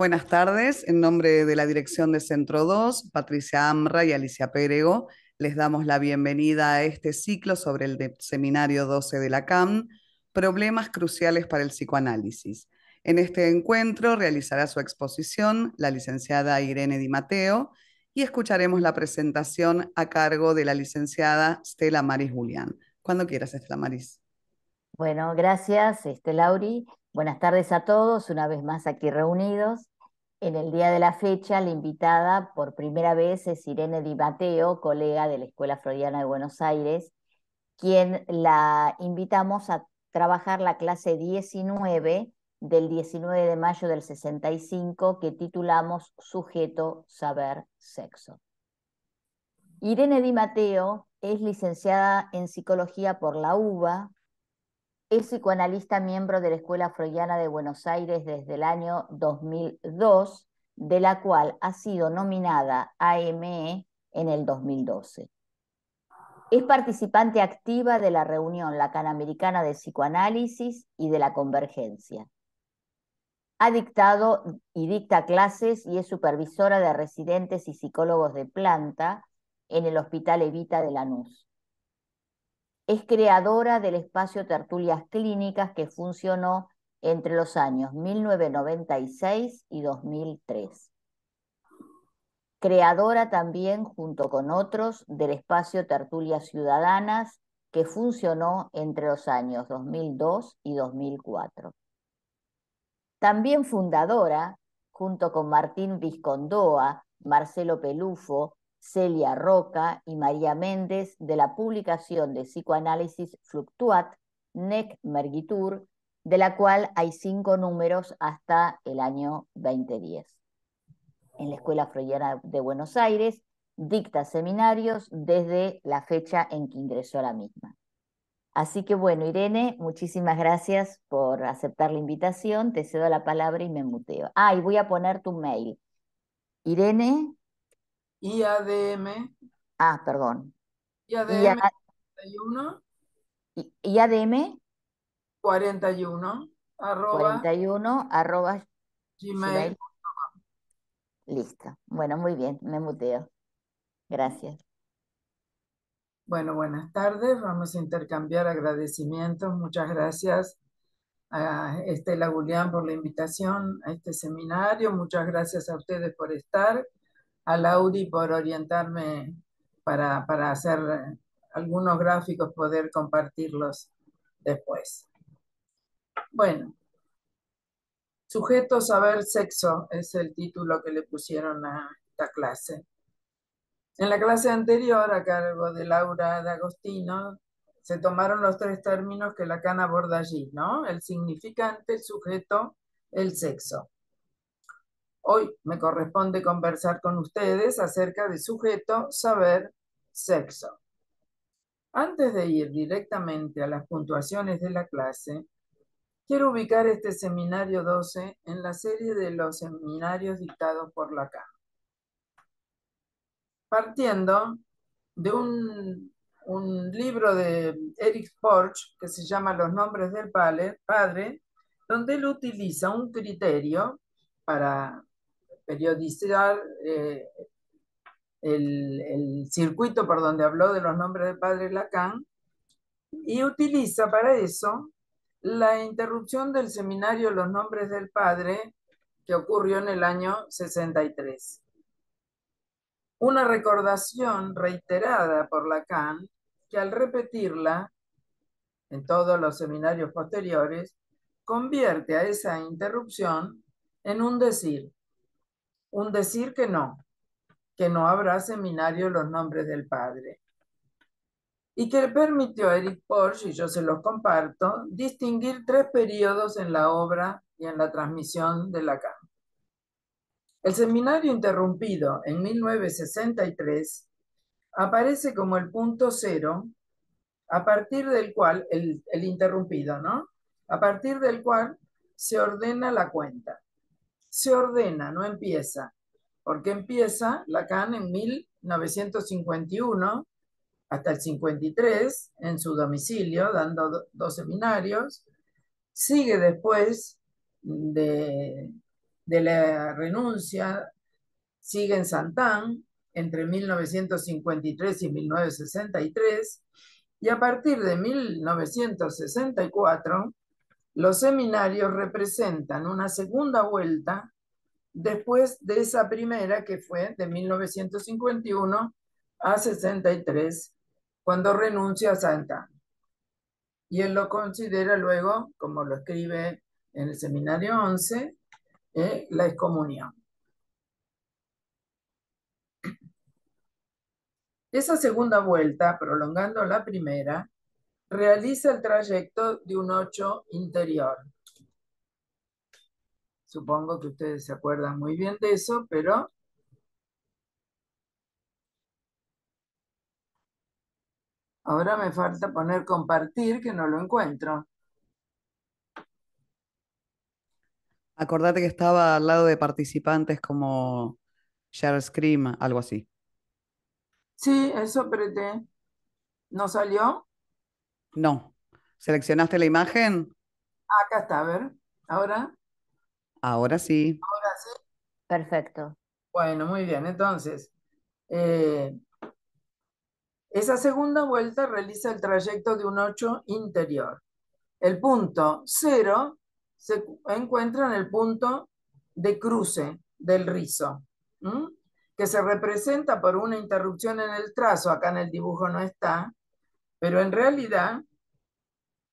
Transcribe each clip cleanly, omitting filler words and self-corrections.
Buenas tardes, en nombre de la dirección de Centro 2, Patricia Amra y Alicia Pérego, les damos la bienvenida a este ciclo sobre el seminario 12 de la CAM, Problemas cruciales para el psicoanálisis. En este encuentro realizará su exposición la licenciada Irene Di Matteo y escucharemos la presentación a cargo de la licenciada Stella Maris Julián. Cuando quieras, Stella Maris. Bueno, gracias, Lauri. Buenas tardes a todos, una vez más aquí reunidos. En el día de la fecha, la invitada por primera vez es Irene Di Matteo, colega de la Escuela Freudiana de Buenos Aires, quien la invitamos a trabajar la clase 19 del 19 de mayo del 65, que titulamos Sujeto, Saber, Sexo. Irene Di Matteo es licenciada en Psicología por la UBA. Es psicoanalista miembro de la Escuela Freudiana de Buenos Aires desde el año 2002, de la cual ha sido nominada AME en el 2012. Es participante activa de la reunión Latinoamericana de Psicoanálisis y de la Convergencia. Ha dictado y dicta clases y es supervisora de residentes y psicólogos de planta en el Hospital Evita de Lanús. Es creadora del espacio Tertulias Clínicas que funcionó entre los años 1996 y 2003. Creadora también, junto con otros, del espacio Tertulias Ciudadanas que funcionó entre los años 2002 y 2004. También fundadora, junto con Martín Viscondoa, Marcelo Pelufo, Celia Roca y María Méndez, de la publicación de psicoanálisis Fluctuat, Nec Mergitur, de la cual hay 5 números hasta el año 2010. En la Escuela Freudiana de Buenos Aires dicta seminarios desde la fecha en que ingresó a la misma. Así que bueno, Irene, muchísimas gracias por aceptar la invitación. Te cedo la palabra y me muteo. Y voy a poner tu mail. Irene, IADM, perdón. IADM 41, IADM 41, arroba 41 arroba Gmail. gmail. Listo. Bueno, muy bien, me muteo. Gracias. Bueno, buenas tardes. Vamos a intercambiar agradecimientos. Muchas gracias a Stella Julián por la invitación a este seminario. Muchas gracias a ustedes por estar. A Lauri por orientarme para hacer algunos gráficos, poder compartirlos después. Bueno, Sujeto, Saber, Sexo es el título que le pusieron a esta clase. En la clase anterior, a cargo de Laura D'Agostino, se tomaron los 3 términos que Lacan aborda allí, ¿no? El significante, el sujeto, el sexo. Hoy me corresponde conversar con ustedes acerca de sujeto, saber, sexo. Antes de ir directamente a las puntuaciones de la clase, quiero ubicar este seminario 12 en la serie de los seminarios dictados por Lacan. Partiendo de un libro de Eric Porch que se llama Los nombres del padre, donde él utiliza un criterio para periodizar el circuito por donde habló de los nombres del padre Lacan, y utiliza para eso la interrupción del seminario Los nombres del padre que ocurrió en el año 63. Una recordación reiterada por Lacan que al repetirla en todos los seminarios posteriores, convierte a esa interrupción en un decir que no habrá seminario Los nombres del padre. Y que permitió a Eric Porch, y yo se los comparto, distinguir 3 periodos en la obra y en la transmisión de Lacan. El seminario interrumpido en 1963 aparece como el punto cero, a partir del cual, el interrumpido, ¿no? A partir del cual se ordena la cuenta. Se ordena, no empieza, porque empieza Lacan en 1951 hasta el 53 en su domicilio, dando 2 seminarios. Sigue después de de la renuncia sigue en Santán entre 1953 y 1963, y a partir de 1964 los seminarios representan una segunda vuelta después de esa primera que fue de 1951 a 63, cuando renuncia a Santán. Y él lo considera luego, como lo escribe en el seminario 11, la excomunión. Esa segunda vuelta, prolongando la primera, realiza el trayecto de un 8 interior. Supongo que ustedes se acuerdan muy bien de eso, pero ahora me falta poner compartir, que no lo encuentro. Acordate que estaba al lado de participantes como Share Screen, algo así. Sí, eso apreté. ¿No salió? No. ¿Seleccionaste la imagen? Acá está, a ver. Ahora, Ahora sí. ahora sí. Perfecto. Bueno, muy bien. Entonces, eh, esa segunda vuelta realiza el trayecto de un 8 interior. El punto 0 se encuentra en el punto de cruce del rizo, que se representa por una interrupción en el trazo. Acá en el dibujo no está, pero en realidad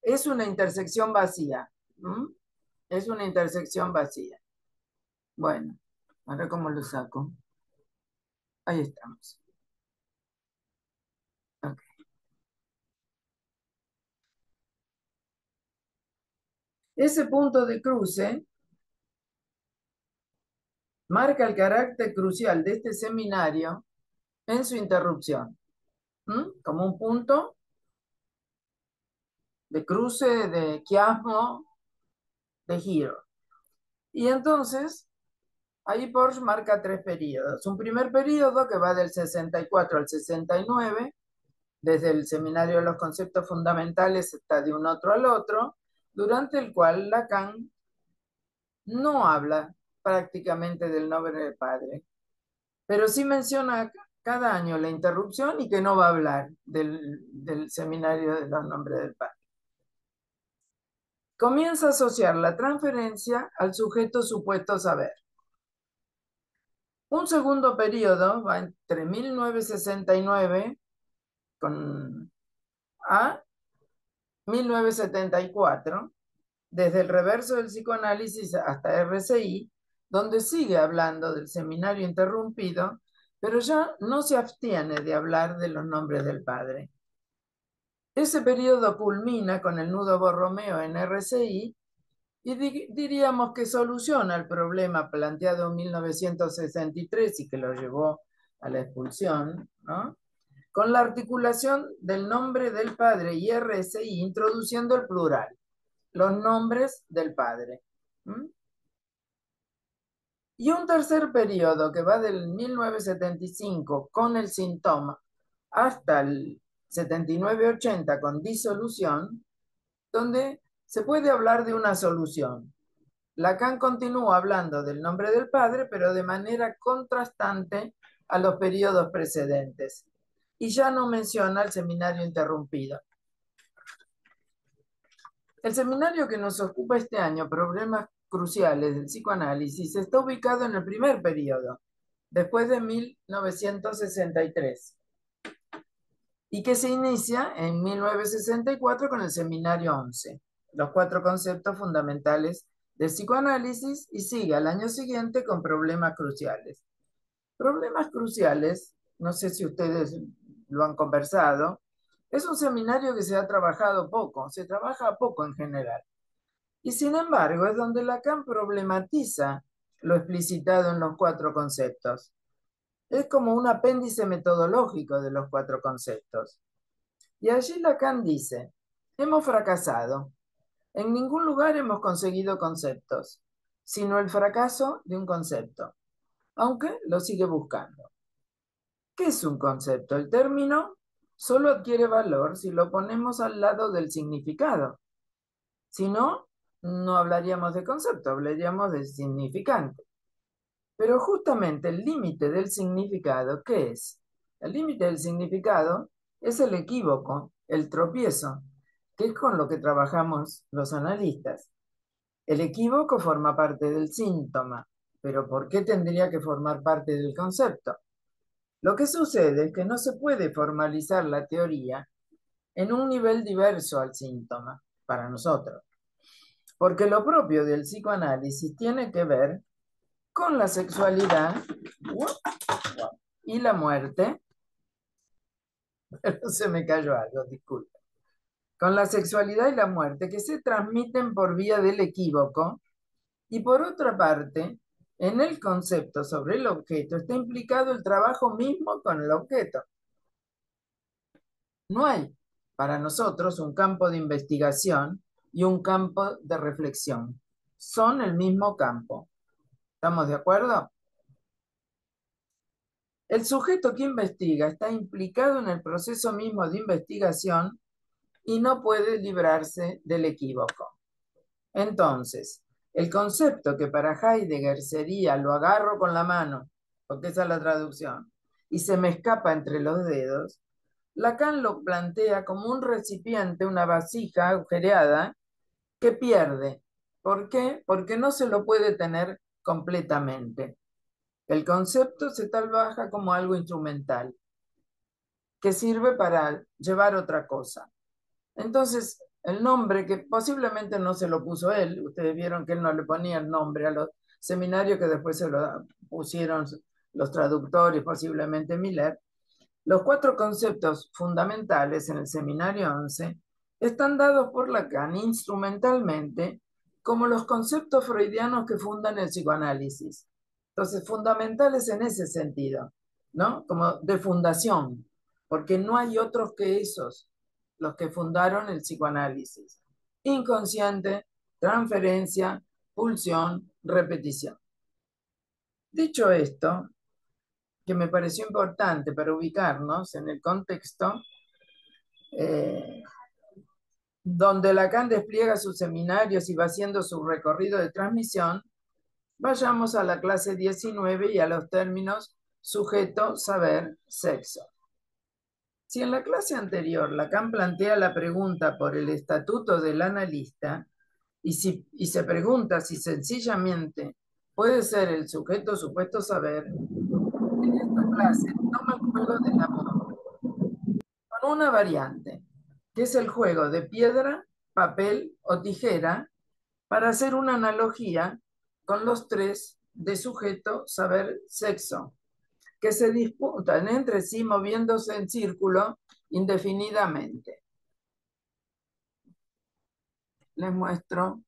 es una intersección vacía. Es una intersección vacía. Bueno, ahora cómo lo saco. Ahí estamos. Ok. Ese punto de cruce marca el carácter crucial de este seminario en su interrupción, como un punto de cruce, de quiasmo, de giro. Y entonces, ahí Porsche marca 3 periodos. Un primer periodo que va del 64 al 69, desde el seminario de los conceptos fundamentales hasta de un otro al otro, durante el cual Lacan no habla prácticamente del nombre del Padre, pero sí menciona cada año la interrupción y que no va a hablar del seminario de los nombres del Padre. Comienza a asociar la transferencia al sujeto supuesto saber. Un segundo periodo va entre 1969 a 1974, desde el reverso del psicoanálisis hasta RCI, donde sigue hablando del seminario interrumpido, pero ya no se abstiene de hablar de los nombres del Padre. Ese periodo culmina con el nudo Borromeo en RCI y diríamos que soluciona el problema planteado en 1963 y que lo llevó a la expulsión, ¿no? Con la articulación del nombre del Padre y RSI, introduciendo el plural, los nombres del Padre. Y un tercer periodo que va del 1975 con el síntoma hasta el 79-80 con disolución, donde se puede hablar de una solución. Lacan continúa hablando del nombre del Padre, pero de manera contrastante a los periodos precedentes. Y ya no menciona el seminario interrumpido. El seminario que nos ocupa este año, Problemas Cruciales del Psicoanálisis, está ubicado en el primer periodo, después de 1963, y que se inicia en 1964 con el seminario 11, los 4 conceptos fundamentales del psicoanálisis, y sigue al año siguiente con Problemas Cruciales. Problemas Cruciales, no sé si ustedes lo han conversado, es un seminario que se ha trabajado poco, se trabaja poco en general. Y sin embargo, es donde Lacan problematiza lo explicitado en los 4 conceptos. Es como un apéndice metodológico de los 4 conceptos. Y allí Lacan dice, hemos fracasado. En ningún lugar hemos conseguido conceptos, sino el fracaso de un concepto, aunque lo sigue buscando. ¿Qué es un concepto? El término solo adquiere valor si lo ponemos al lado del significado. Si no, no hablaríamos de concepto, hablaríamos de significante. Pero justamente el límite del significado, ¿qué es? El límite del significado es el equívoco, el tropiezo, que es con lo que trabajamos los analistas. El equívoco forma parte del síntoma, pero ¿por qué tendría que formar parte del concepto? Lo que sucede es que no se puede formalizar la teoría en un nivel diverso al síntoma, para nosotros, porque lo propio del psicoanálisis tiene que ver con la sexualidad y la muerte, pero se me cayó algo, disculpe, con la sexualidad y la muerte que se transmiten por vía del equívoco, y por otra parte, en el concepto sobre el objeto está implicado el trabajo mismo con el objeto. No hay para nosotros un campo de investigación y un campo de reflexión. Son el mismo campo. ¿Estamos de acuerdo? El sujeto que investiga está implicado en el proceso mismo de investigación y no puede librarse del equívoco. Entonces, el concepto que para Heidegger sería lo agarro con la mano, porque esa es la traducción, y se me escapa entre los dedos, Lacan lo plantea como un recipiente, una vasija agujereada que pierde. ¿Por qué? Porque no se lo puede tener completamente. El concepto se trabaja como algo instrumental, que sirve para llevar otra cosa. Entonces, el nombre que posiblemente no se lo puso él, ustedes vieron que él no le ponía el nombre a los seminarios que después se lo pusieron los traductores, posiblemente Miller. Los 4 conceptos fundamentales en el seminario 11 están dados por Lacan instrumentalmente como los conceptos freudianos que fundan el psicoanálisis. Entonces, fundamentales en ese sentido, ¿no? Como de fundación, porque no hay otros que esos, los que fundaron el psicoanálisis. Inconsciente, transferencia, pulsión, repetición. Dicho esto, que me pareció importante para ubicarnos en el contexto, eh, donde Lacan despliega sus seminarios y va haciendo su recorrido de transmisión, vayamos a la clase 19 y a los términos sujeto, saber, sexo. Si en la clase anterior Lacan plantea la pregunta por el estatuto del analista y se pregunta si sencillamente puede ser el sujeto supuesto saber, en esta clase toma el juego del amor con una variante, que es el juego de piedra, papel o tijera, para hacer una analogía con los 3 de sujeto, saber, sexo, que se disputan entre sí moviéndose en círculo indefinidamente. Les muestro.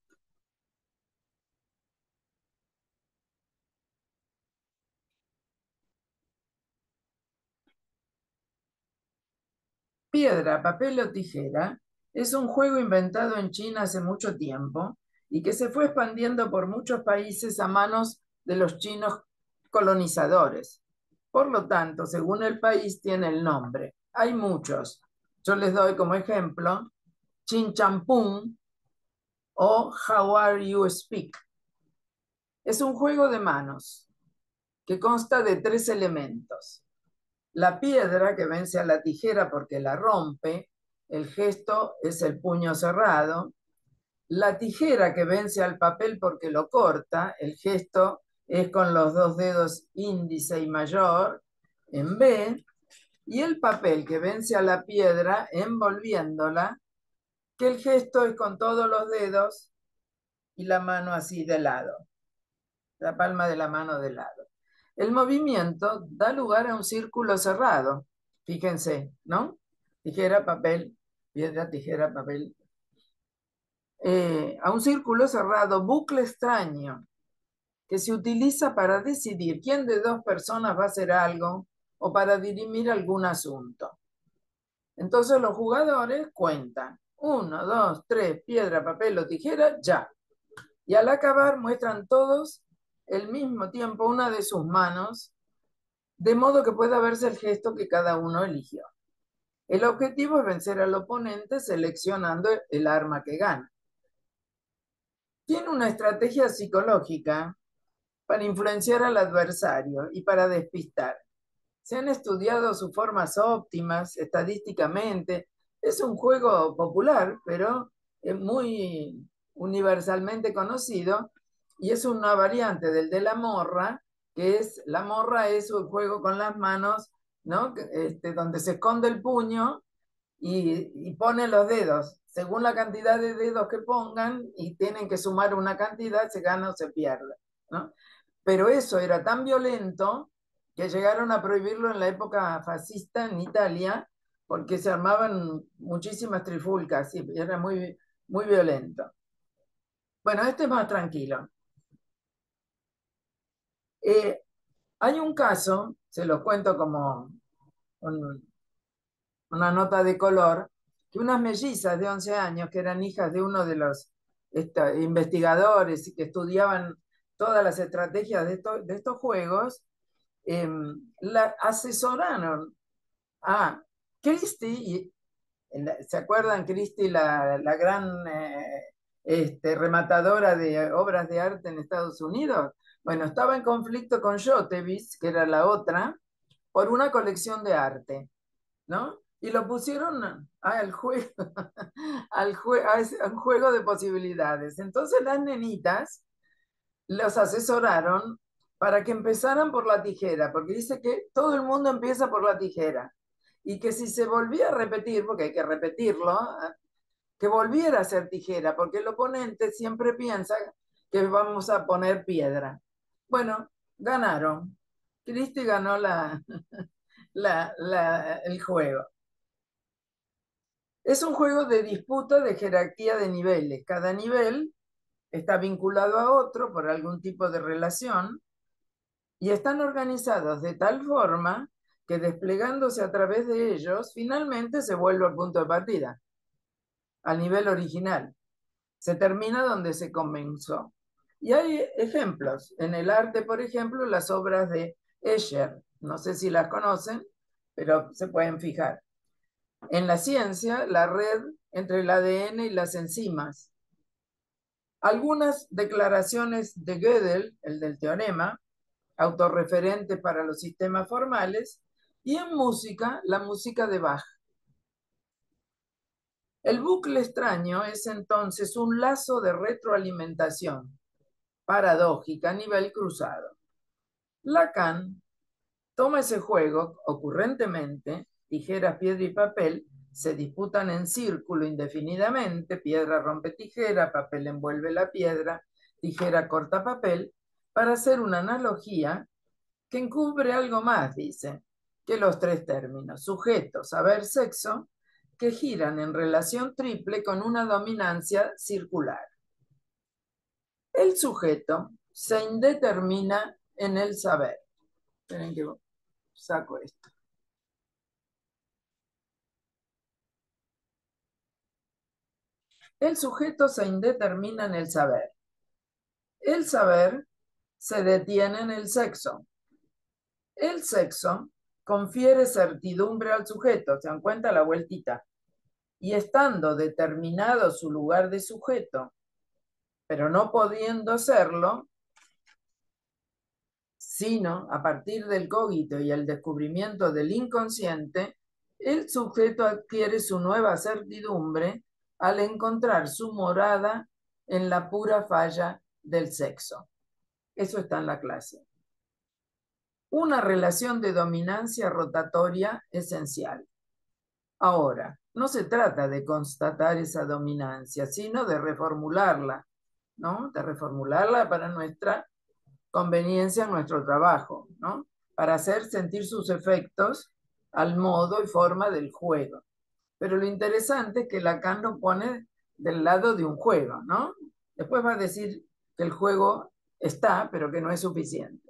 Piedra, papel o tijera es un juego inventado en China hace mucho tiempo y que se fue expandiendo por muchos países a manos de los chinos colonizadores. Por lo tanto, según el país, tiene el nombre. Hay muchos. Yo les doy como ejemplo Chin Champung o How Are You Speak. Es un juego de manos que consta de 3 elementos. La piedra que vence a la tijera porque la rompe, el gesto es el puño cerrado. La tijera que vence al papel porque lo corta, el gesto es con los 2 dedos índice y mayor en B. Y el papel que vence a la piedra envolviéndola, que el gesto es con todos los dedos y la mano así de lado, la palma de la mano de lado. El movimiento da lugar a un círculo cerrado. Fíjense, ¿no? Tijera, papel, piedra, tijera, papel. A un círculo cerrado, bucle extraño, que se utiliza para decidir quién de 2 personas va a hacer algo o para dirimir algún asunto. Entonces los jugadores cuentan 1, 2, 3, piedra, papel o tijera, ya. Y al acabar muestran todos al mismo tiempo una de sus manos, de modo que pueda verse el gesto que cada uno eligió. El objetivo es vencer al oponente seleccionando el arma que gana. Tiene una estrategia psicológica para influenciar al adversario y para despistar. Se han estudiado sus formas óptimas estadísticamente. Es un juego popular, pero es muy universalmente conocido y es una variante del de la morra, que es, la morra es un juego con las manos, ¿no? Donde se esconde el puño y pone los dedos. Según la cantidad de dedos que pongan y tienen que sumar una cantidad, se gana o se pierde, ¿no? Pero eso era tan violento que llegaron a prohibirlo en la época fascista en Italia porque se armaban muchísimas trifulcas y era muy, muy violento. Bueno, este es más tranquilo. Hay un caso, se los cuento como un, una nota de color, que unas mellizas de 11 años, que eran hijas de uno de los investigadores que estudiaban todas las estrategias de estos juegos, la asesoraron a Christie, ¿se acuerdan Christie, la gran rematadora de obras de arte en Estados Unidos? Bueno, estaba en conflicto con Jotevis, que era la otra, por una colección de arte, ¿no? Y lo pusieron al juego, a un juego de posibilidades. Entonces las nenitas los asesoraron para que empezaran por la tijera, porque dice que todo el mundo empieza por la tijera. Y que si se volvía a repetir, porque hay que repetirlo, que volviera a ser tijera, porque el oponente siempre piensa que vamos a poner piedra. Bueno, ganaron. Cristi ganó el juego. Es un juego de disputa de jerarquía de niveles. Cada nivel está vinculado a otro por algún tipo de relación y están organizados de tal forma que desplegándose a través de ellos, finalmente se vuelve al punto de partida, al nivel original. Se termina donde se comenzó. Y hay ejemplos. En el arte, por ejemplo, las obras de Escher. No sé si las conocen, pero se pueden fijar. En la ciencia, la red entre el ADN y las enzimas. Algunas declaraciones de Gödel, el del teorema, autorreferente para los sistemas formales, y en música, la música de Bach. El bucle extraño es entonces un lazo de retroalimentación paradójica a nivel cruzado. Lacan toma ese juego ocurrentemente, tijeras, piedra y papel, se disputan en círculo indefinidamente, piedra rompe tijera, papel envuelve la piedra, tijera corta papel, para hacer una analogía que encubre algo más, dice, que los tres términos, sujeto, saber, sexo, que giran en relación triple con una dominancia circular. El sujeto se indetermina en el saber. Esperen que saco esto. El sujeto se indetermina en el saber. El saber se detiene en el sexo. El sexo confiere certidumbre al sujeto, se dan cuenta la vueltita. Y estando determinado su lugar de sujeto, pero no pudiendo serlo, sino a partir del cogito y el descubrimiento del inconsciente, el sujeto adquiere su nueva certidumbre al encontrar su morada en la pura falla del sexo. Eso está en la clase. Una relación de dominancia rotatoria esencial. Ahora, no se trata de constatar esa dominancia, sino de reformularla, ¿no? De reformularla para nuestra conveniencia en nuestro trabajo, ¿no? Para hacer sentir sus efectos al modo y forma del juego. Pero lo interesante es que Lacan lo pone del lado de un juego, ¿no? Después va a decir que el juego está, pero que no es suficiente.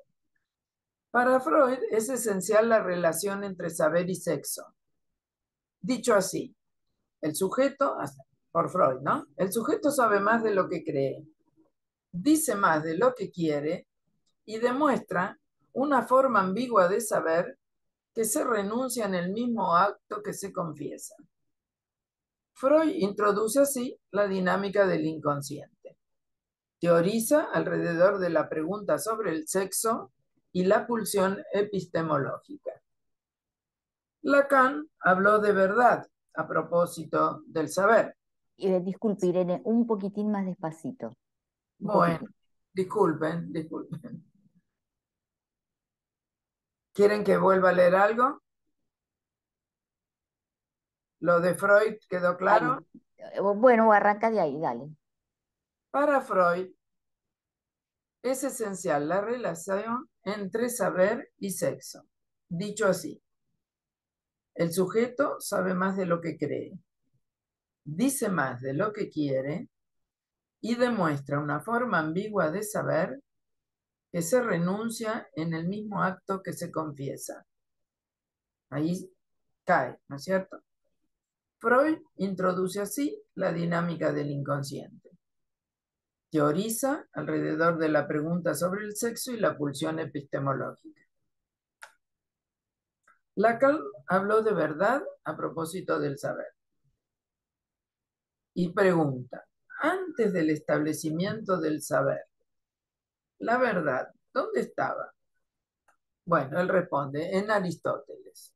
Para Freud es esencial la relación entre saber y sexo. Dicho así, el sujeto, por Freud, ¿no? El sujeto sabe más de lo que cree, dice más de lo que quiere y demuestra una forma ambigua de saber que se renuncia en el mismo acto que se confiesa. Freud introduce así la dinámica del inconsciente. Teoriza alrededor de la pregunta sobre el sexo y la pulsión epistemológica. Lacan habló de verdad a propósito del saber. Disculpe, Irene, un poquitín más despacito. Bueno, disculpen. ¿Quieren que vuelva a leer algo? ¿Lo de Freud quedó claro? Bueno, arranca de ahí, dale. Para Freud es esencial la relación entre saber y sexo. Dicho así, el sujeto sabe más de lo que cree, dice más de lo que quiere y demuestra una forma ambigua de saber que se renuncia en el mismo acto que se confiesa. Ahí cae, ¿no es cierto? Freud introduce así la dinámica del inconsciente. Teoriza alrededor de la pregunta sobre el sexo y la pulsión epistemológica. Lacan habló de verdad a propósito del saber. Y pregunta, antes del establecimiento del saber, la verdad, ¿dónde estaba? Bueno, él responde, en Aristóteles.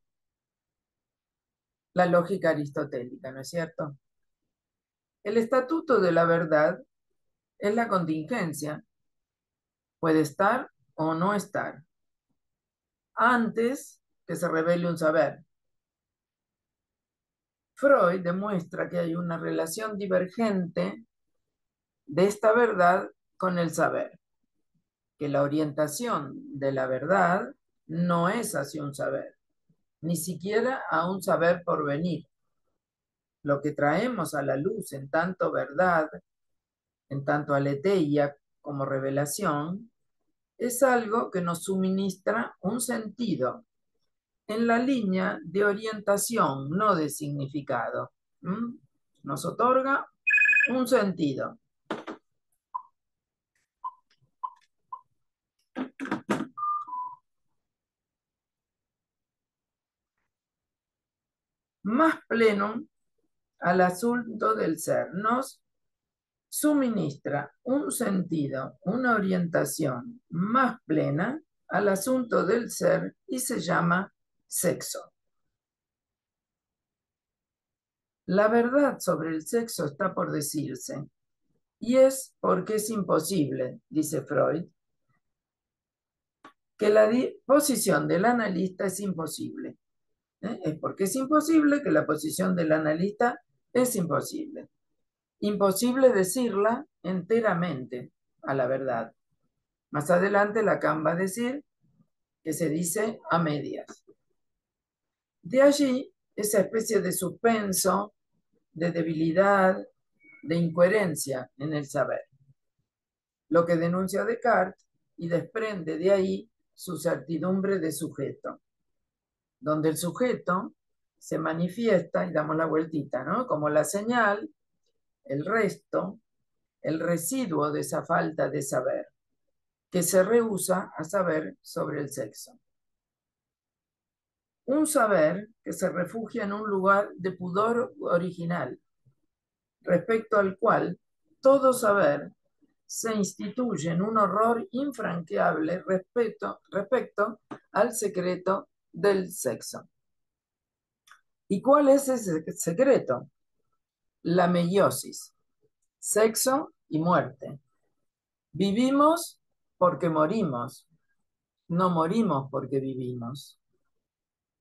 La lógica aristotélica, ¿no es cierto? El estatuto de la verdad es la contingencia. Puede estar o no estar. Antes que se revele un saber. Freud demuestra que hay una relación divergente de esta verdad con el saber. Que la orientación de la verdad no es hacia un saber, ni siquiera a un saber por venir. Lo que traemos a la luz en tanto verdad, en tanto aletheia como revelación, es algo que nos suministra un sentido en la línea de orientación, no de significado. Nos otorga un sentido. Más pleno al asunto del ser. Nos suministra un sentido, una orientación más plena al asunto del ser y se llama sexo. La verdad sobre el sexo está por decirse, y es porque es imposible, dice Freud, que la posición del analista es imposible. Es porque es imposible que la posición del analista es imposible. Imposible decirla enteramente a la verdad. Más adelante Lacan va a decir que se dice a medias. De allí esa especie de suspenso, de debilidad, de incoherencia en el saber. Lo que denuncia Descartes y desprende de ahí su certidumbre de sujeto, donde el sujeto se manifiesta, y damos la vueltita, ¿no? Como la señal, el resto, el residuo de esa falta de saber, que se rehúsa a saber sobre el sexo. Un saber que se refugia en un lugar de pudor original, respecto al cual todo saber se instituye en un horror infranqueable respecto al secreto del sexo. ¿Y cuál es ese secreto? La meiosis, sexo y muerte. Vivimos porque morimos, no morimos porque vivimos.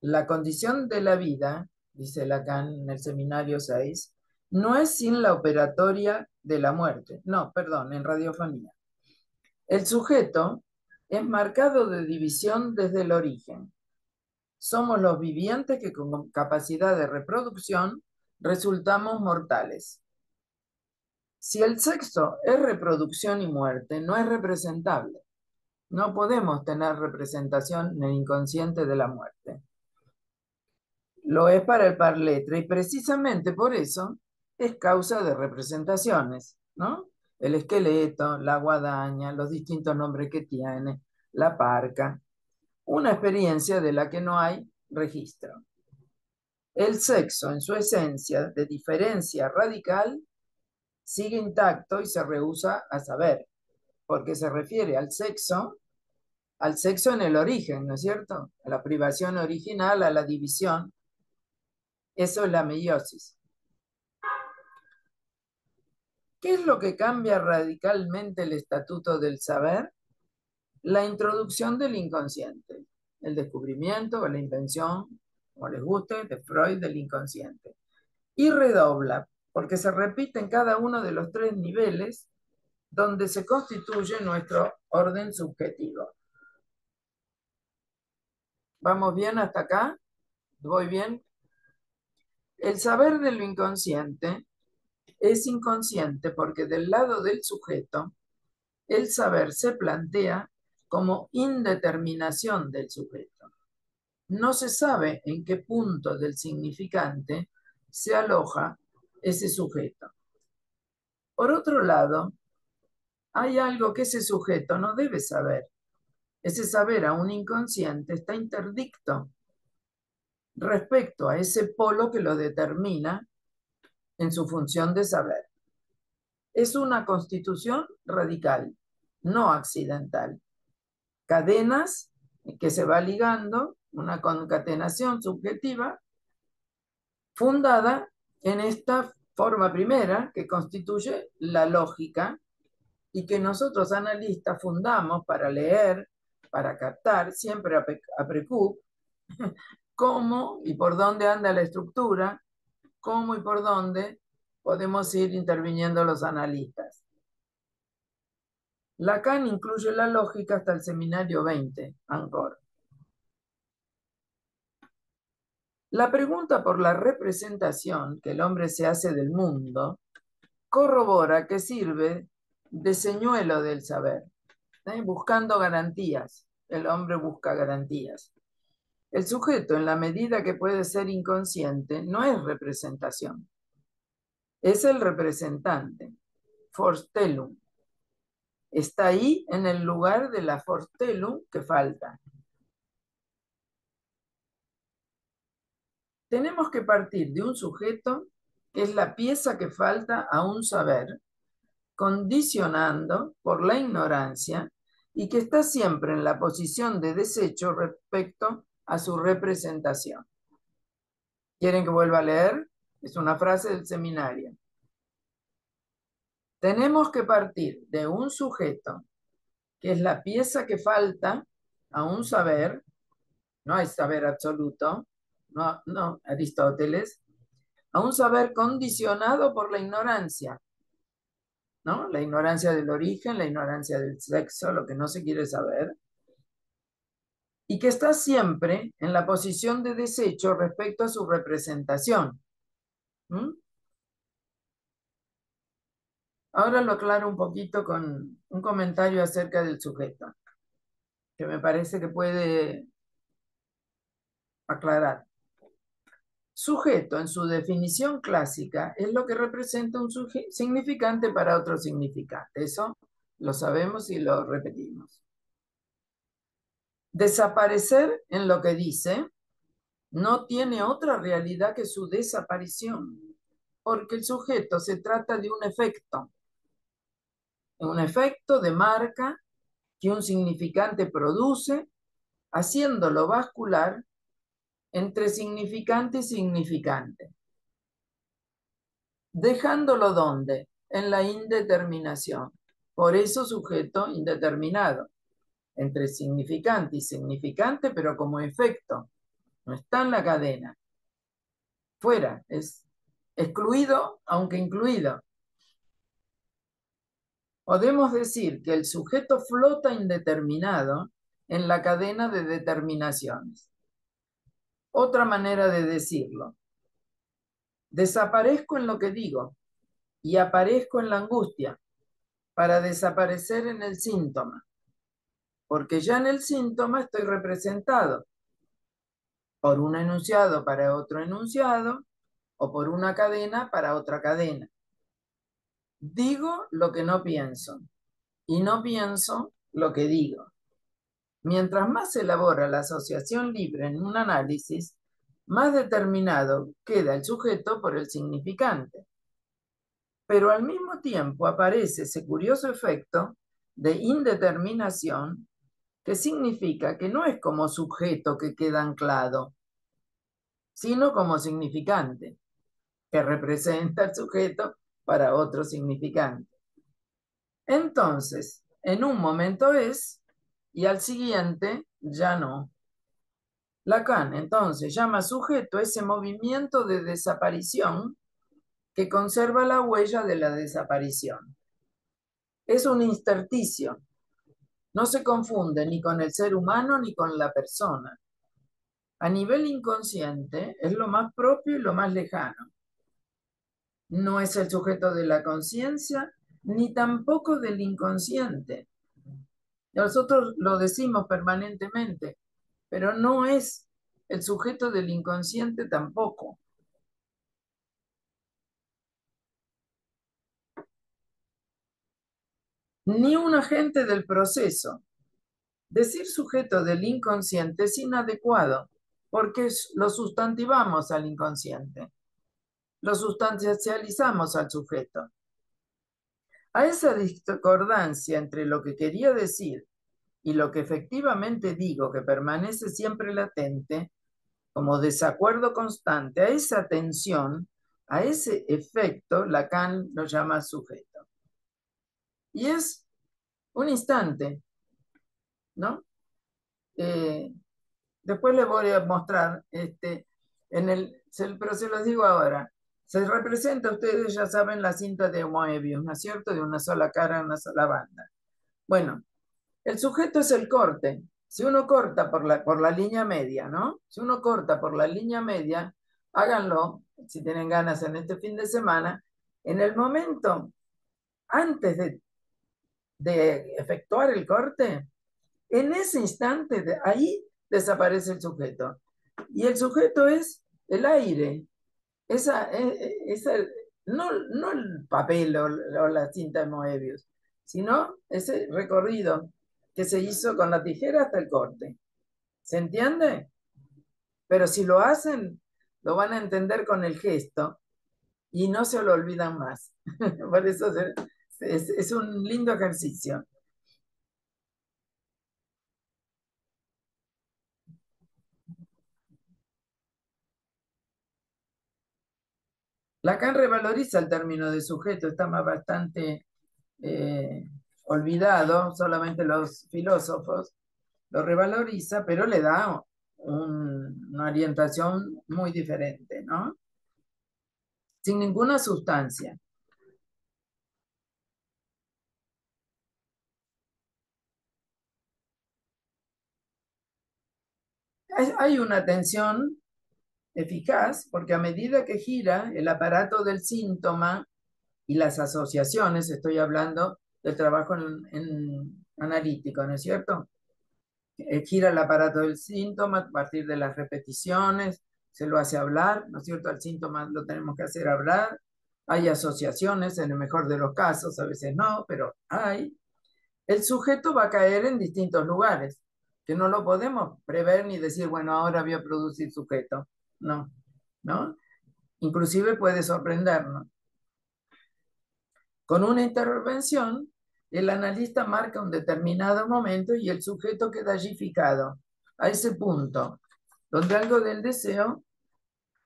La condición de la vida, dice Lacan en el seminario 6, no es sin la operatoria de la muerte. No, perdón, en radiofonía. El sujeto es marcado de división desde el origen. Somos los vivientes que con capacidad de reproducción resultamos mortales. Si el sexo es reproducción y muerte, no es representable. No podemos tener representación en el inconsciente de la muerte. Lo es para el par letra y precisamente por eso es causa de representaciones, ¿no? El esqueleto, la guadaña, los distintos nombres que tiene, la parca, una experiencia de la que no hay registro. El sexo, en su esencia de diferencia radical, sigue intacto y se rehúsa a saber. porque se refiere al sexo en el origen, ¿no es cierto? A la privación original, a la división. Eso es la meiosis. ¿Qué es lo que cambia radicalmente el estatuto del saber? La introducción del inconsciente, el descubrimiento o la invención, como les guste, de Freud del inconsciente. Y redobla, porque se repite en cada uno de los tres niveles donde se constituye nuestro orden subjetivo. ¿Vamos bien hasta acá? ¿Voy bien? El saber de lo inconsciente es inconsciente porque del lado del sujeto, el saber se plantea como indeterminación del sujeto. No se sabe en qué punto del significante se aloja ese sujeto. Por otro lado, hay algo que ese sujeto no debe saber. Ese saber aún inconsciente está interdicto respecto a ese polo que lo determina en su función de saber. Es una constitución radical, no accidental. Cadenas que se va ligando, una concatenación subjetiva fundada en esta forma primera que constituye la lógica y que nosotros analistas fundamos para leer, para captar, siempre a precup, cómo y por dónde anda la estructura, cómo y por dónde podemos ir interviniendo los analistas. Lacan incluye la lógica hasta el seminario 20, Angkor. La pregunta por la representación que el hombre se hace del mundo corrobora que sirve de señuelo del saber, buscando garantías. El hombre busca garantías. El sujeto, en la medida que puede ser inconsciente, no es representación. Es el representante, Vorstellung. Está ahí en el lugar de la Vorstellung que falta. Tenemos que partir de un sujeto que es la pieza que falta a un saber, condicionando por la ignorancia y que está siempre en la posición de desecho respecto a su representación. ¿Quieren que vuelva a leer? Es una frase del seminario. Tenemos que partir de un sujeto que es la pieza que falta a un saber, no hay saber absoluto, no, Aristóteles, a un saber condicionado por la ignorancia, ¿no? La ignorancia del origen, la ignorancia del sexo, lo que no se quiere saber, y que está siempre en la posición de desecho respecto a su representación. ¿Mm? Ahora lo aclaro un poquito con un comentario acerca del sujeto, que me parece que puede aclarar. Sujeto, en su definición clásica, es lo que representa un significante para otro significante. Eso lo sabemos y lo repetimos. Desaparecer en lo que dice no tiene otra realidad que su desaparición, porque el sujeto se trata de un efecto de marca que un significante produce, haciéndolo bascular entre significante y significante. Dejándolo ¿dónde? En la indeterminación. Por eso sujeto indeterminado, entre significante y significante, pero como efecto. No está en la cadena. Fuera, es excluido, aunque incluido. Podemos decir que el sujeto flota indeterminado en la cadena de determinaciones. Otra manera de decirlo. Desaparezco en lo que digo y aparezco en la angustia para desaparecer en el síntoma, porque ya en el síntoma estoy representado por un enunciado para otro enunciado o por una cadena para otra cadena. Digo lo que no pienso y no pienso lo que digo. Mientras más se elabora la asociación libre en un análisis, más determinado queda el sujeto por el significante. Pero al mismo tiempo aparece ese curioso efecto de indeterminación, que significa que no es como sujeto que queda anclado, sino como significante, que representa el sujeto para otro significante. Entonces, en un momento es y al siguiente ya no. Lacan entonces llama sujeto ese movimiento de desaparición que conserva la huella de la desaparición. Es un intersticio, no se confunde ni con el ser humano ni con la persona. A nivel inconsciente es lo más propio y lo más lejano. No es el sujeto de la conciencia ni tampoco del inconsciente. Nosotros lo decimos permanentemente, pero no es el sujeto del inconsciente tampoco. Ni un agente del proceso. Decir sujeto del inconsciente es inadecuado, porque lo sustantivamos al inconsciente, lo sustancializamos al sujeto. A esa discordancia entre lo que quería decir y lo que efectivamente digo, que permanece siempre latente, como desacuerdo constante, a esa tensión, a ese efecto, Lacan lo llama sujeto. Y es un instante, ¿no? Después les voy a mostrar, pero se los digo ahora. Se representa, ustedes ya saben, la cinta de Moebius, ¿no es cierto? De una sola cara, una sola banda. Bueno, el sujeto es el corte. Si uno corta por la línea media, ¿no? Si uno corta por la línea media, háganlo, si tienen ganas en este fin de semana, en el momento antes de efectuar el corte, en ese instante, ahí desaparece el sujeto. Y el sujeto es el aire. No el papel o la cinta de Moebius, sino ese recorrido que se hizo con la tijera hasta el corte. ¿Se entiende? Pero si lo hacen, lo van a entender con el gesto y no se lo olvidan más. Por eso es un lindo ejercicio. Lacan revaloriza el término de sujeto, está más bastante olvidado, solamente los filósofos lo revaloriza, pero le da una orientación muy diferente, ¿no? Sin ninguna sustancia. Hay una tensión eficaz porque a medida que gira el aparato del síntoma y las asociaciones, estoy hablando del trabajo en analítico, ¿no es cierto? Gira el aparato del síntoma a partir de las repeticiones, se lo hace hablar, ¿no es cierto? Al síntoma lo tenemos que hacer hablar. Hay asociaciones, en el mejor de los casos, a veces no, pero hay. El sujeto va a caer en distintos lugares, que no lo podemos prever ni decir, bueno, ahora voy a producir sujeto. No, ¿no? Inclusive puede sorprendernos. Con una intervención, el analista marca un determinado momento y el sujeto queda allí fijado, a ese punto, donde algo del deseo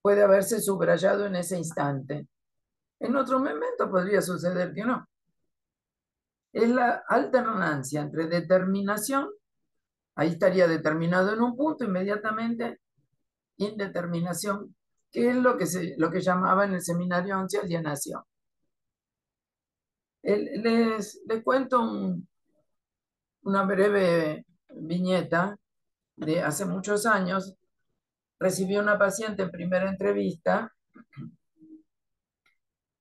puede haberse subrayado en ese instante. En otro momento podría suceder que no. Es la alternancia entre determinación, ahí estaría determinado en un punto, inmediatamente indeterminación, que es lo que llamaba en el seminario 11 alienación. Les cuento una breve viñeta de hace muchos años. Recibí una paciente en primera entrevista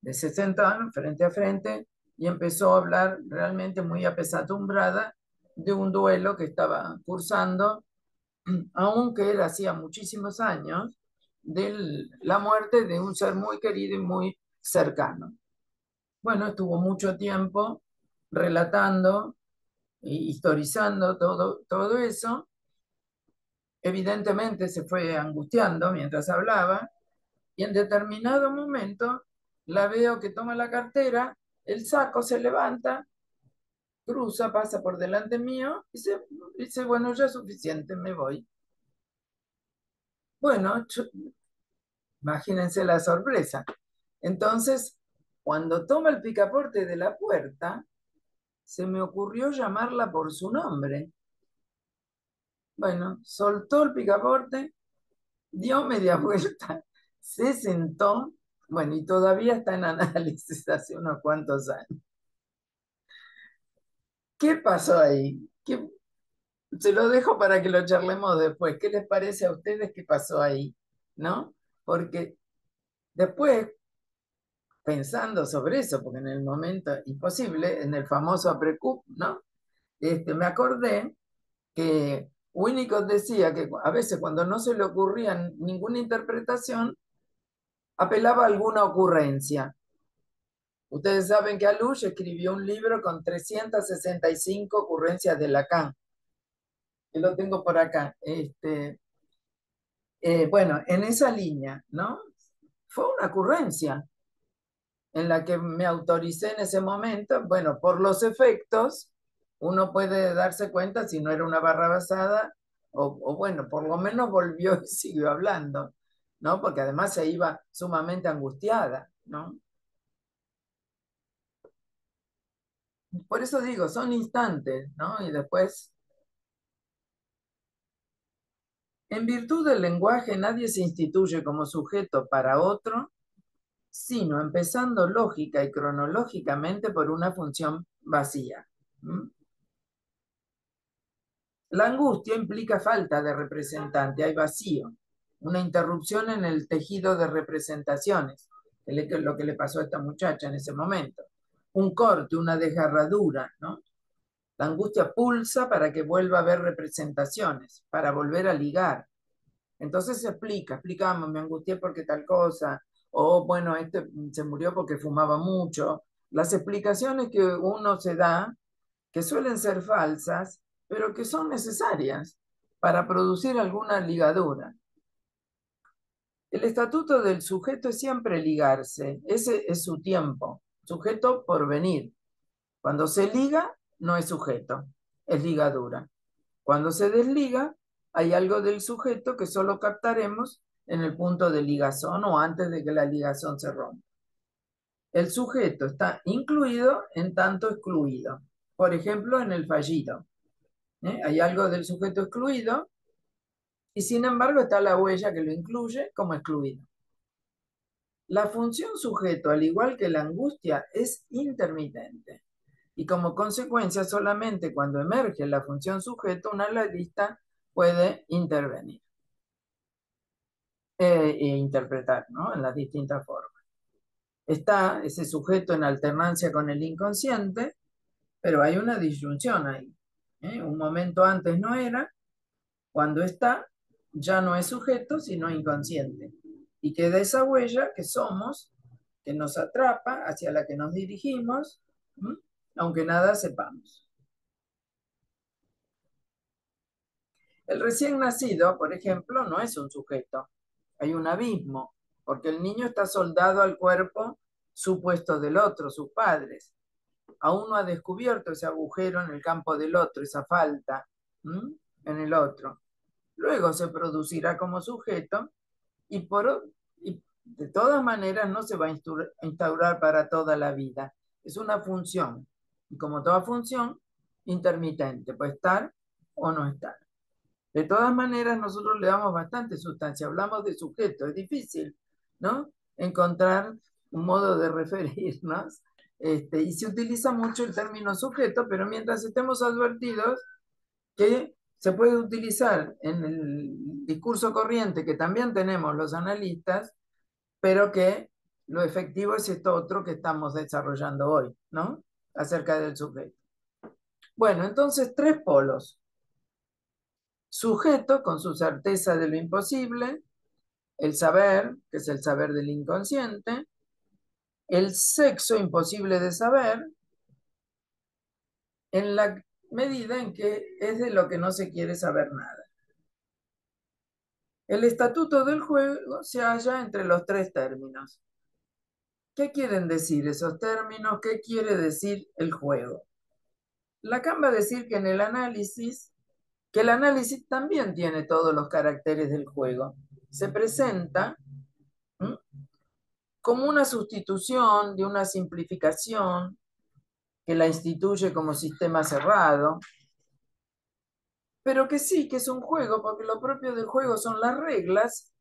de 60 años, frente a frente, y empezó a hablar realmente muy apesadumbrada de un duelo que estaba cursando, aunque era hacía muchísimos años, de la muerte de un ser muy querido y muy cercano. Bueno, estuvo mucho tiempo relatando e historizando todo eso. Evidentemente se fue angustiando mientras hablaba y en determinado momento la veo que toma la cartera, el saco se levanta cruza, pasa por delante mío y dice, bueno, ya es suficiente, me voy. Bueno, imagínense la sorpresa. Entonces, cuando toma el picaporte de la puerta, se me ocurrió llamarla por su nombre. Bueno, soltó el picaporte, dio media vuelta, se sentó, bueno, y todavía está en análisis hace unos cuantos años. ¿Qué pasó ahí? Se lo dejo para que lo charlemos después. ¿Qué les parece a ustedes que pasó ahí? ¿No? Porque después, pensando sobre eso, porque en el momento imposible, en el famoso aprecup, ¿no? Me acordé que Winnicott decía que a veces cuando no se le ocurría ninguna interpretación, apelaba a alguna ocurrencia. Ustedes saben que Alouche escribió un libro con 365 ocurrencias de Lacan, que lo tengo por acá. Bueno, en esa línea, ¿no? Fue una ocurrencia en la que me autoricé en ese momento. Bueno, por los efectos, uno puede darse cuenta si no era una barra basada o bueno, por lo menos volvió y siguió hablando, ¿no? Porque además se iba sumamente angustiada, ¿no? Por eso digo, son instantes, ¿no? Y después, en virtud del lenguaje, nadie se instituye como sujeto para otro, sino empezando lógica y cronológicamente por una función vacía. ¿Mm? La angustia implica falta de representante, hay vacío, una interrupción en el tejido de representaciones, que es lo que le pasó a esta muchacha en ese momento. Un corte, una desgarradura, ¿no? La angustia pulsa para que vuelva a haber representaciones, para volver a ligar. Entonces se explicamos, me angustié porque tal cosa, o bueno, este se murió porque fumaba mucho. Las explicaciones que uno se da, que suelen ser falsas, pero que son necesarias para producir alguna ligadura. El estatuto del sujeto es siempre ligarse, ese es su tiempo, sujeto por venir. Cuando se liga, no es sujeto, es ligadura. Cuando se desliga, hay algo del sujeto que solo captaremos en el punto de ligazón o antes de que la ligazón se rompa. El sujeto está incluido en tanto excluido. Por ejemplo, en el fallido. Hay algo del sujeto excluido y sin embargo está la huella que lo incluye como excluido. La función sujeto, al igual que la angustia, es intermitente y como consecuencia solamente cuando emerge la función sujeto un analista puede intervenir e interpretar, ¿no? En las distintas formas. Está ese sujeto en alternancia con el inconsciente, pero hay una disyunción ahí. Un momento antes no era, cuando está, ya no es sujeto, sino inconsciente. Y queda esa huella que somos, que nos atrapa, hacia la que nos dirigimos, ¿m? Aunque nada sepamos. El recién nacido, por ejemplo, no es un sujeto. Hay un abismo, porque el niño está soldado al cuerpo supuesto del otro, sus padres. Aún no ha descubierto ese agujero en el campo del otro, esa falta, ¿m? En el otro. Luego se producirá como sujeto y de todas maneras no se va a instaurar para toda la vida. Es una función. Y como toda función, intermitente, puede estar o no estar. De todas maneras, nosotros le damos bastante sustancia. Hablamos de sujeto, es difícil, ¿no? Encontrar un modo de referirnos. Y se utiliza mucho el término sujeto, pero mientras estemos advertidos que se puede utilizar en el discurso corriente que también tenemos los analistas, pero que lo efectivo es esto otro que estamos desarrollando hoy, ¿no? Acerca del sujeto. Bueno, entonces tres polos. Sujeto con su certeza de lo imposible, el saber, que es el saber del inconsciente, el sexo imposible de saber, en la medida en que es de lo que no se quiere saber nada. El estatuto del juego se halla entre los tres términos. ¿Qué quieren decir esos términos? ¿Qué quiere decir el juego? Lacan va a decir que en el análisis, que el análisis también tiene todos los caracteres del juego. Se presenta como una sustitución de una simplificación que la instituye como sistema cerrado, pero que sí, que es un juego, porque lo propio del juego son las reglas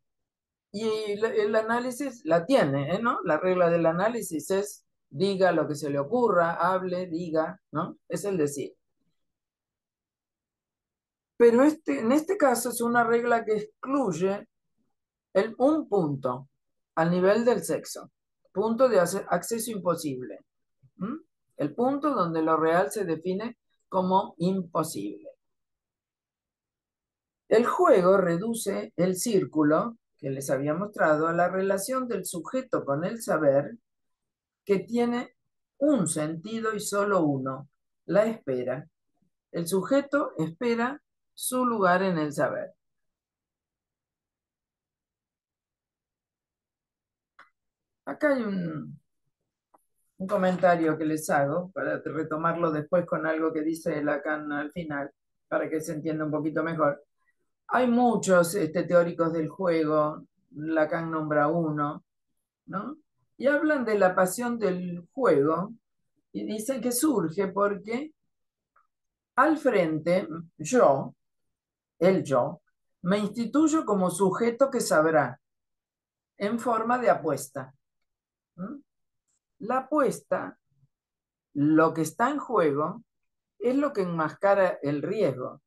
y el análisis la tiene, ¿no? La regla del análisis es diga lo que se le ocurra, hable, diga, ¿no? Es el decir. Pero en este caso es una regla que excluye un punto al nivel del sexo, punto de acceso imposible. ¿Mm? El punto donde lo real se define como imposible. El juego reduce el círculo que les había mostrado a la relación del sujeto con el saber, que tiene un sentido y solo uno, la espera. El sujeto espera su lugar en el saber. Acá hay un comentario que les hago para retomarlo después con algo que dice Lacan al final, para que se entienda un poquito mejor. Hay muchos teóricos del juego, Lacan nombra uno, ¿no? Y hablan de la pasión del juego y dicen que surge porque al frente yo, me instituyo como sujeto que sabrá, en forma de apuesta. ¿Mm? La apuesta, lo que está en juego, es lo que enmascara el riesgo.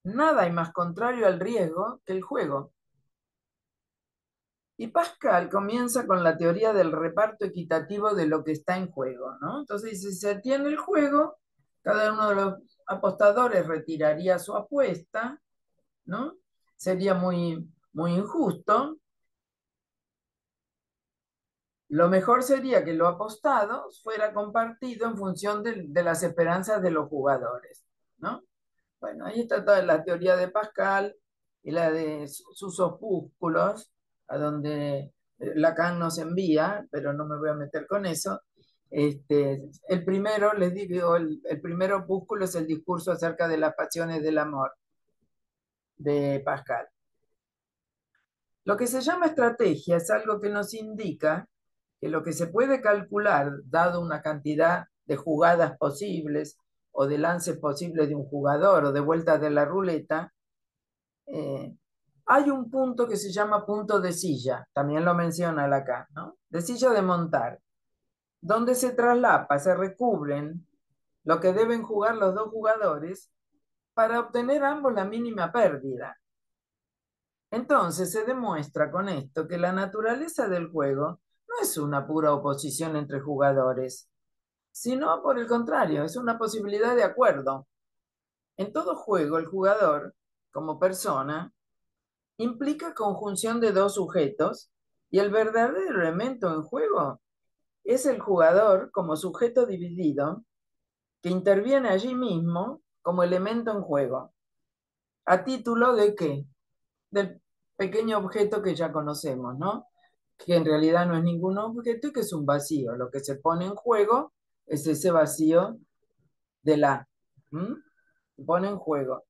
Nada hay más contrario al riesgo que el juego. Y Pascal comienza con la teoría del reparto equitativo de lo que está en juego, ¿no? Entonces, si se tiene el juego, cada uno de los apostadores retiraría su apuesta, ¿no? Sería muy, muy injusto. Lo mejor sería que lo apostado fuera compartido en función de las esperanzas de los jugadores, ¿no? Bueno, ahí está toda la teoría de Pascal y la de sus opúsculos, a donde Lacan nos envía, pero no me voy a meter con eso. El primero, les digo, el primer opúsculo es el discurso acerca de las pasiones del amor de Pascal. Lo que se llama estrategia es algo que nos indica que lo que se puede calcular, dado una cantidad de jugadas posibles o de lances posibles de un jugador o de vueltas de la ruleta, hay un punto que se llama punto de silla, también lo menciona Lacan, ¿no? De silla de montar, donde se traslapa, se recubren lo que deben jugar los dos jugadores para obtener ambos la mínima pérdida. Entonces se demuestra con esto que la naturaleza del juego no es una pura oposición entre jugadores, sino por el contrario, es una posibilidad de acuerdo. En todo juego, el jugador, como persona, implica conjunción de dos sujetos y el verdadero elemento en juego es el jugador como sujeto dividido que interviene allí mismo como elemento en juego. ¿A título de qué? Del pequeño objeto que ya conocemos, ¿no? Que en realidad no es ningún objeto y que es un vacío. Lo que se pone en juego es ese vacío de la. Se pone en juego.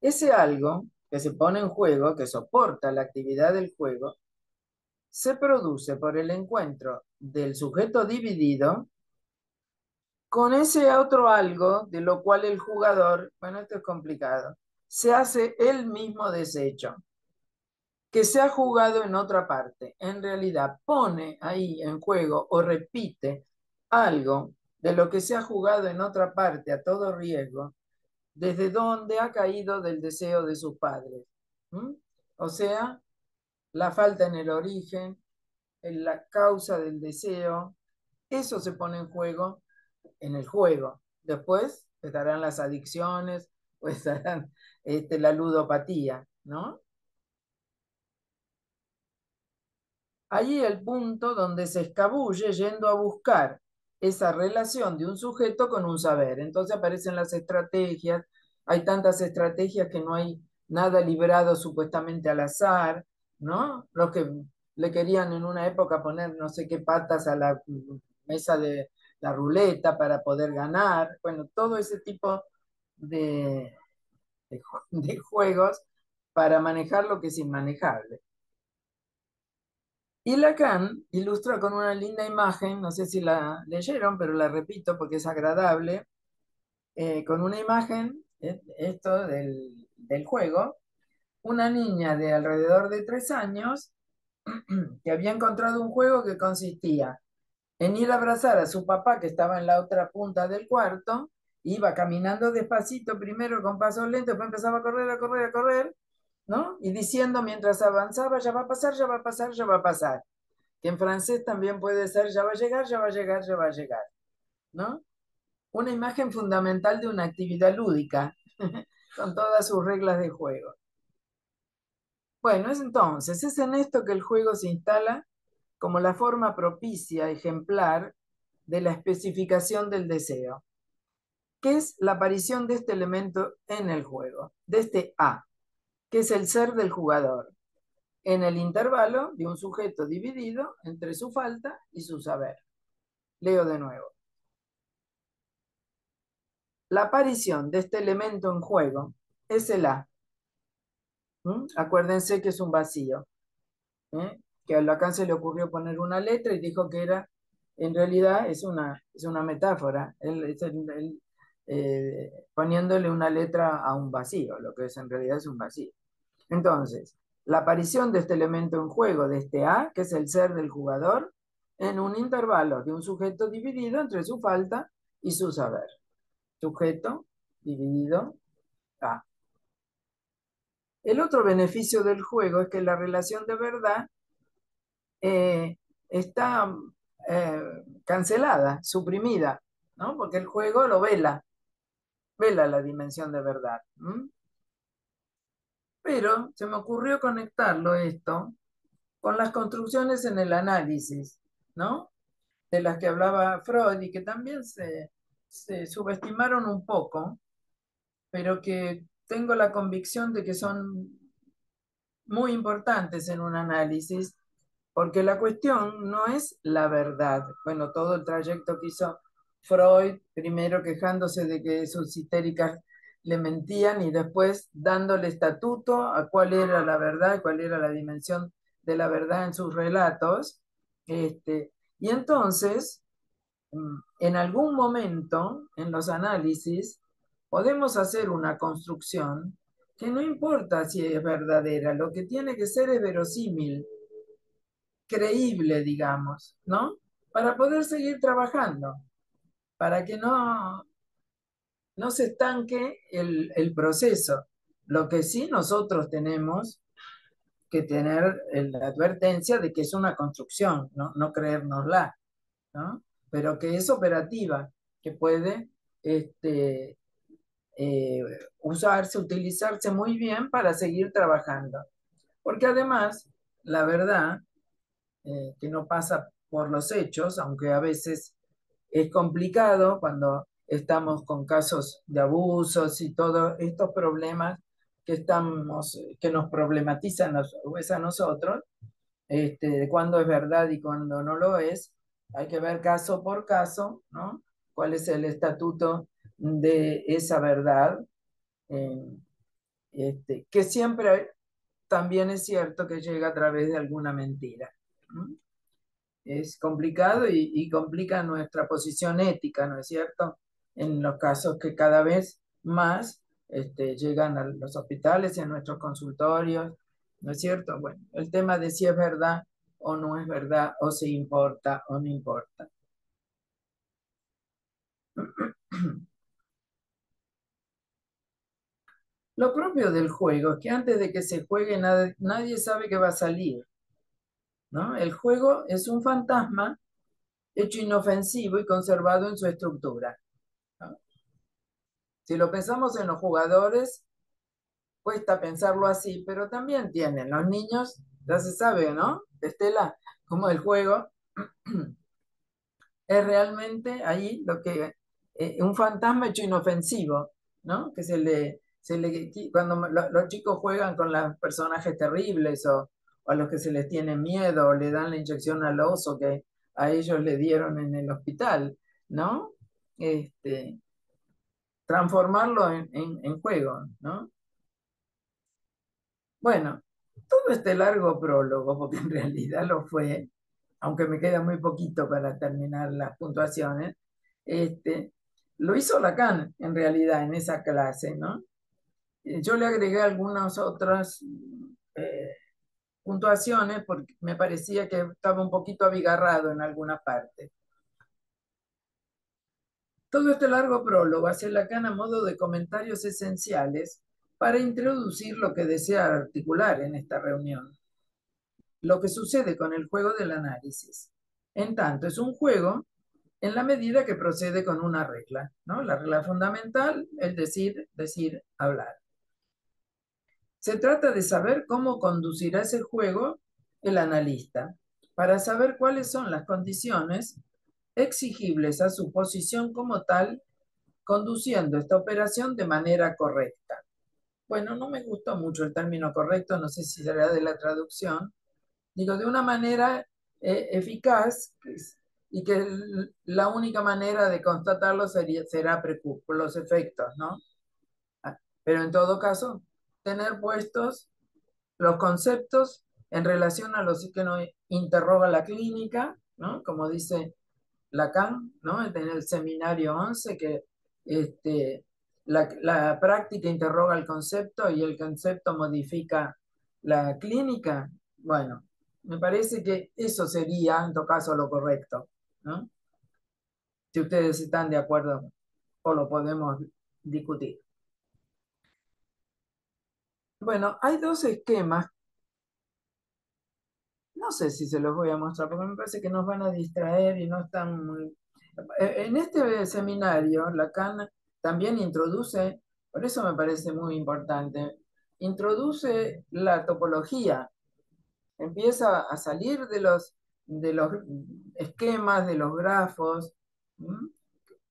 Ese algo que se pone en juego, que soporta la actividad del juego, se produce por el encuentro del sujeto dividido con ese otro algo de lo cual el jugador, bueno, esto es complicado, se hace el mismo desecho que se ha jugado en otra parte. En realidad pone ahí en juego o repite algo de lo que se ha jugado en otra parte a todo riesgo, desde donde ha caído del deseo de sus padres. ¿Mm? O sea, la falta en el origen, en la causa del deseo, eso se pone en juego en el juego. Después estarán las adicciones o estarán la ludopatía, ¿no? Allí el punto donde se escabulle yendo a buscar esa relación de un sujeto con un saber. Entonces aparecen las estrategias, hay tantas estrategias que no hay nada librado supuestamente al azar, ¿no? Los que le querían en una época poner no sé qué patas a la mesa de la ruleta para poder ganar. Bueno, todo ese tipo de, de juegos para manejar lo que es inmanejable. Y Lacan ilustra con una linda imagen, no sé si la leyeron, pero la repito porque es agradable, con una imagen, esto del juego, una niña de alrededor de 3 años que había encontrado un juego que consistía en ir a abrazar a su papá que estaba en la otra punta del cuarto, iba caminando despacito primero con pasos lentos, después empezaba a correr, a correr, a correr, ¿no? Y diciendo mientras avanzaba, ya va a pasar, ya va a pasar, ya va a pasar. Que en francés también puede ser, ya va a llegar, ya va a llegar, ya va a llegar, ¿no? Una imagen fundamental de una actividad lúdica, con todas sus reglas de juego. Bueno, es en esto que el juego se instala como la forma propicia, ejemplar, de la especificación del deseo, que es la aparición de este elemento en el juego, de este A, que es el ser del jugador, en el intervalo de un sujeto dividido entre su falta y su saber. Leo de nuevo. La aparición de este elemento en juego es el A. Acuérdense que es un vacío. Que a Lacan se le ocurrió poner una letra y dijo que era, en realidad es una metáfora, poniéndole una letra a un vacío, lo que es en realidad es un vacío. Entonces, la aparición de este elemento en juego, de este A, que es el ser del jugador, en un intervalo de un sujeto dividido entre su falta y su saber. Sujeto dividido A. El otro beneficio del juego es que la relación de verdad está cancelada, suprimida, ¿no? Porque el juego lo vela la dimensión de verdad. Pero se me ocurrió conectarlo esto con las construcciones en el análisis, ¿no? De las que hablaba Freud y que también se subestimaron un poco, pero que tengo la convicción de que son muy importantes en un análisis, porque la cuestión no es la verdad. Bueno, todo el trayecto que hizo Freud, primero quejándose de que sus histéricas le mentían y después dándole estatuto a cuál era la verdad y cuál era la dimensión de la verdad en sus relatos. Y entonces, en algún momento en los análisis, podemos hacer una construcción que no importa si es verdadera, lo que tiene que ser es verosímil, creíble, digamos, ¿no? Para poder seguir trabajando, para que no se estanque el proceso. Lo que sí nosotros tenemos que tener la advertencia de que es una construcción, no creérnosla, ¿no? Pero que es operativa, que puede este, eh, usarse, utilizarse muy bien para seguir trabajando. Porque además, la verdad, que no pasa por los hechos, aunque a veces es complicado cuando estamos con casos de abusos y todos estos problemas que nos problematizan a nosotros, de cuándo es verdad y cuándo no lo es. Hay que ver caso por caso, ¿no? Cuál es el estatuto de esa verdad, eh, que siempre también es cierto que llega a través de alguna mentira. ¿No? Es complicado y complica nuestra posición ética, ¿no es cierto? En los casos que cada vez más llegan a los hospitales y a nuestros consultorios, ¿no es cierto? Bueno, el tema de si es verdad o no es verdad, o si importa o no importa. Lo propio del juego es que antes de que se juegue nadie sabe qué va a salir, ¿no? El juego es un fantasma hecho inofensivo y conservado en su estructura, ¿no? Si lo pensamos en los jugadores, cuesta pensarlo así, pero también tienen los niños, ya se sabe, ¿no? Estela, como el juego es realmente ahí lo que un fantasma hecho inofensivo, ¿no? Que cuando los chicos juegan con los personajes terribles o a los que se les tiene miedo o le dan la inyección al oso que a ellos le dieron en el hospital, ¿no? Transformarlo en juego, ¿no? Bueno, todo este largo prólogo, porque en realidad lo fue, aunque me queda muy poquito para terminar las puntuaciones, lo hizo Lacan en realidad en esa clase, ¿no? Yo le agregué algunas otras eh, puntuaciones porque me parecía que estaba un poquito abigarrado en alguna parte. Todo este largo prólogo hace Lacan a modo de comentarios esenciales para introducir lo que desea articular en esta reunión. Lo que sucede con el juego del análisis. En tanto, es un juego en la medida que procede con una regla, ¿no? La regla fundamental, el decir, decir, hablar. Se trata de saber cómo conducirá ese juego el analista, para saber cuáles son las condiciones exigibles a su posición como tal, conduciendo esta operación de manera correcta. Bueno, no me gustó mucho el término correcto, no sé si será de la traducción. Digo, de una manera eficaz, y que la única manera de constatarlo será por los efectos, ¿no? Pero en todo caso, tener puestos los conceptos en relación a los que nos interroga la clínica, ¿no? Como dice Lacan, ¿no? En el seminario 11, que la práctica interroga el concepto y el concepto modifica la clínica. Bueno, me parece que eso sería, en todo caso, lo correcto, ¿no? Si ustedes están de acuerdo o lo podemos discutir. Bueno, hay dos esquemas. No sé si se los voy a mostrar porque me parece que nos van a distraer y no están muy... En este seminario, Lacan también introduce, por eso me parece muy importante, introduce la topología, empieza a salir de los esquemas, de los grafos, ¿m?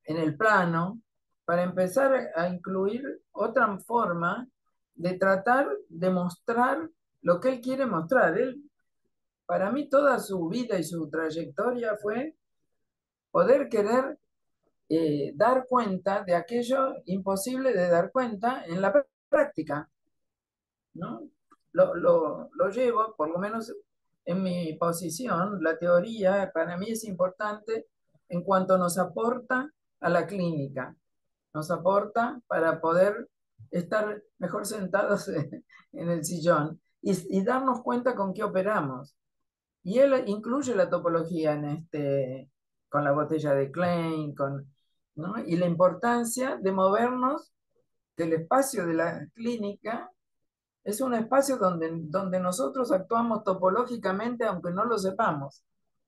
En el plano, para empezar a incluir otra forma de tratar de mostrar lo que él quiere mostrar. Él, para mí, toda su vida y su trayectoria fue poder querer dar cuenta de aquello imposible de dar cuenta en la práctica, ¿no? Lo llevo, por lo menos en mi posición, la teoría para mí es importante en cuanto nos aporta a la clínica, nos aporta para poder estar mejor sentados en el sillón y darnos cuenta con qué operamos. Y él incluye la topología con la botella de Klein, ¿no? Y la importancia de movernos del espacio de la clínica. Es un espacio donde nosotros actuamos topológicamente aunque no lo sepamos,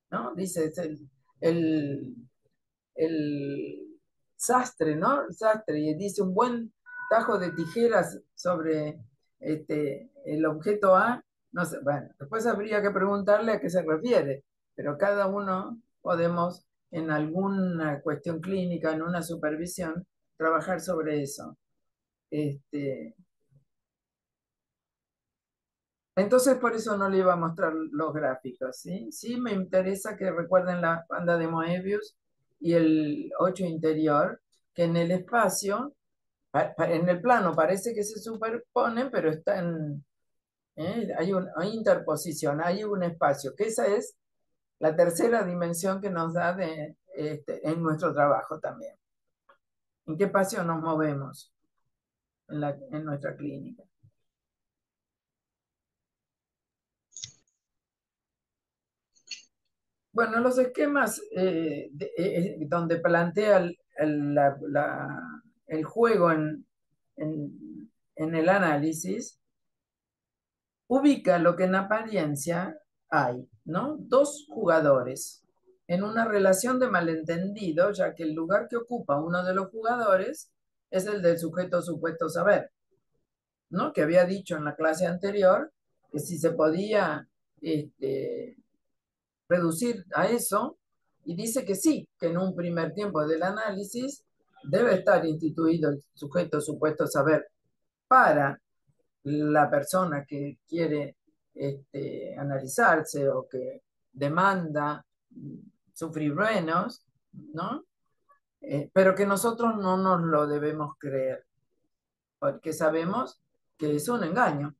¿no? Dice, es el, el sastre, ¿no? El sastre, y dice un buen tajo de tijeras sobre el objeto A, no sé, bueno, después habría que preguntarle a qué se refiere, pero cada uno podemos en alguna cuestión clínica, en una supervisión, trabajar sobre eso. Entonces, por eso no le iba a mostrar los gráficos, ¿sí? Sí me interesa que recuerden la banda de Moebius y el 8 interior, que en el espacio, en el plano parece que se superponen, pero hay interposición, hay un espacio, que esa es la tercera dimensión que nos da en nuestro trabajo también. ¿En qué espacio nos movemos en nuestra clínica? Bueno, los esquemas donde plantea el juego en el análisis, ubica lo que en apariencia hay, ¿no? Dos jugadores en una relación de malentendido, ya que el lugar que ocupa uno de los jugadores es el del sujeto supuesto saber, ¿no? Que había dicho en la clase anterior que si se podía reducir a eso, y dice que sí, que en un primer tiempo del análisis debe estar instituido el sujeto supuesto saber para la persona que quiere analizarse o que demanda sufrir menos, ¿no? Pero que nosotros no nos lo debemos creer, porque sabemos que es un engaño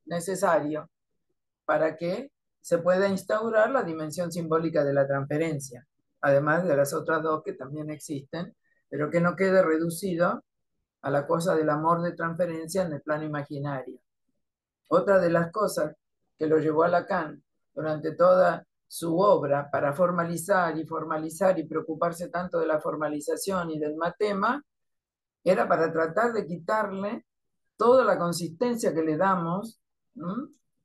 necesario para que se pueda instaurar la dimensión simbólica de la transferencia, además de las otras dos que también existen, pero que no quede reducido a la cosa del amor de transferencia en el plano imaginario. Otra de las cosas que lo llevó a Lacan durante toda su obra para formalizar y preocuparse tanto de la formalización y del matema, era para tratar de quitarle toda la consistencia que le damos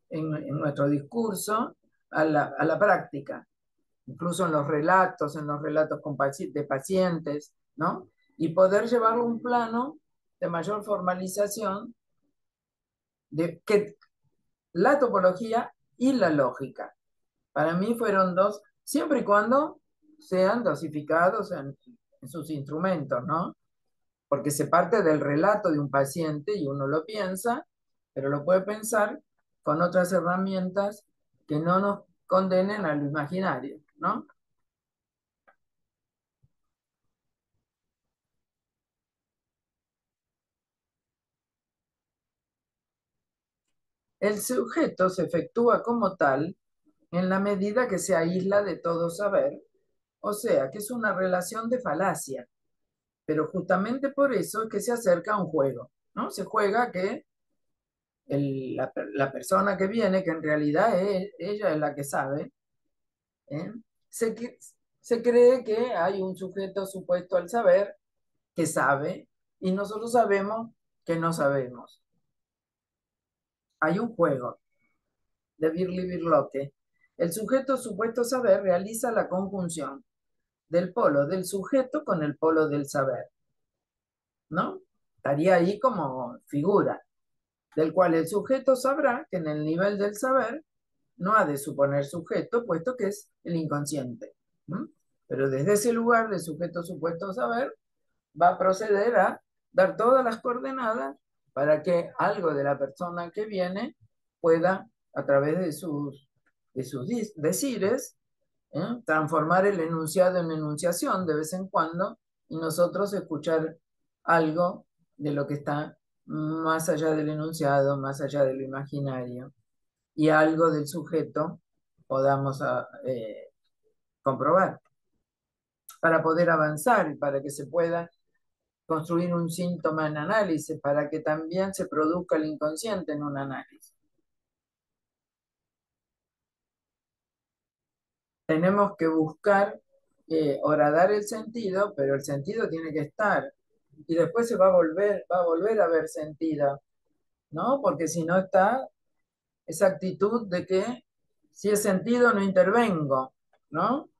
en nuestro discurso a la práctica, incluso en los relatos de pacientes, ¿no? Y poder llevarlo a un plano de mayor formalización de que la topología y la lógica. Para mí fueron dos, siempre y cuando sean dosificados en sus instrumentos, ¿no? Porque se parte del relato de un paciente y uno lo piensa, pero lo puede pensar con otras herramientas que no nos condenen al imaginario, ¿no? El sujeto se efectúa como tal en la medida que se aísla de todo saber, o sea, que es una relación de falacia, pero justamente por eso es que se acerca a un juego, ¿no? Se juega que la persona que viene, que en realidad ella es la que sabe, ¿eh? se, se cree que hay un sujeto supuesto al saber que sabe y nosotros sabemos que no sabemos. Hay un juego de Birli-Birloque. El sujeto supuesto saber realiza la conjunción del polo del sujeto con el polo del saber, ¿no? Estaría ahí como figura, del cual el sujeto sabrá que en el nivel del saber no ha de suponer sujeto, puesto que es el inconsciente. ¿Mm? Pero desde ese lugar de sujeto supuesto saber, va a proceder a dar todas las coordenadas para que algo de la persona que viene pueda, a través de sus decires, transformar el enunciado en enunciación de vez en cuando y nosotros escuchar algo de lo que está más allá del enunciado, más allá de lo imaginario, y algo del sujeto podamos comprobar para poder avanzar y para que se pueda construir un síntoma en análisis, para que también se produzca el inconsciente en un análisis. Tenemos que buscar horadar el sentido, pero el sentido tiene que estar y después va a volver a haber sentido, ¿no? Porque si no está esa actitud de que si es sentido no intervengo, ¿no?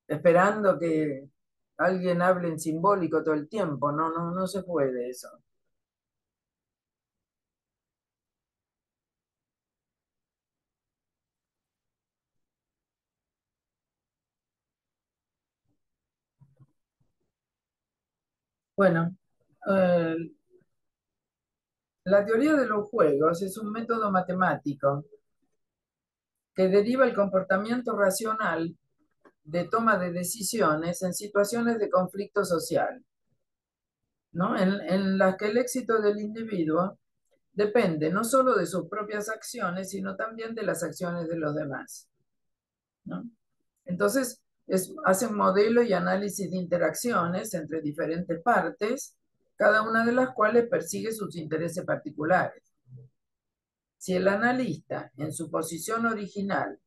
Esperando que alguien hable en simbólico todo el tiempo, no se puede eso. Bueno, eh, la teoría de los juegos es un método matemático que deriva el comportamiento racional de toma de decisiones en situaciones de conflicto social, ¿no? En las que el éxito del individuo depende no solo de sus propias acciones, sino también de las acciones de los demás, ¿no? Entonces, hacen modelo y análisis de interacciones entre diferentes partes, cada una de las cuales persigue sus intereses particulares. Si el analista, en su posición original,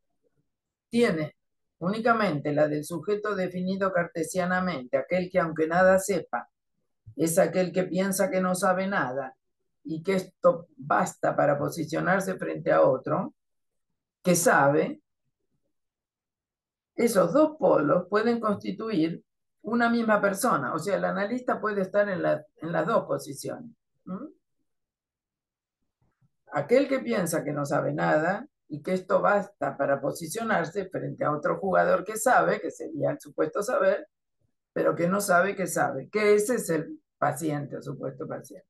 tiene únicamente la del sujeto definido cartesianamente, aquel que aunque nada sepa, es aquel que piensa que no sabe nada y que esto basta para posicionarse frente a otro, que sabe, esos dos polos pueden constituir una misma persona, o sea, el analista puede estar en las dos posiciones. ¿Mm? Aquel que piensa que no sabe nada y que esto basta para posicionarse frente a otro jugador que sabe, que sería el supuesto saber, pero que no sabe que sabe, que ese es el paciente, el supuesto paciente.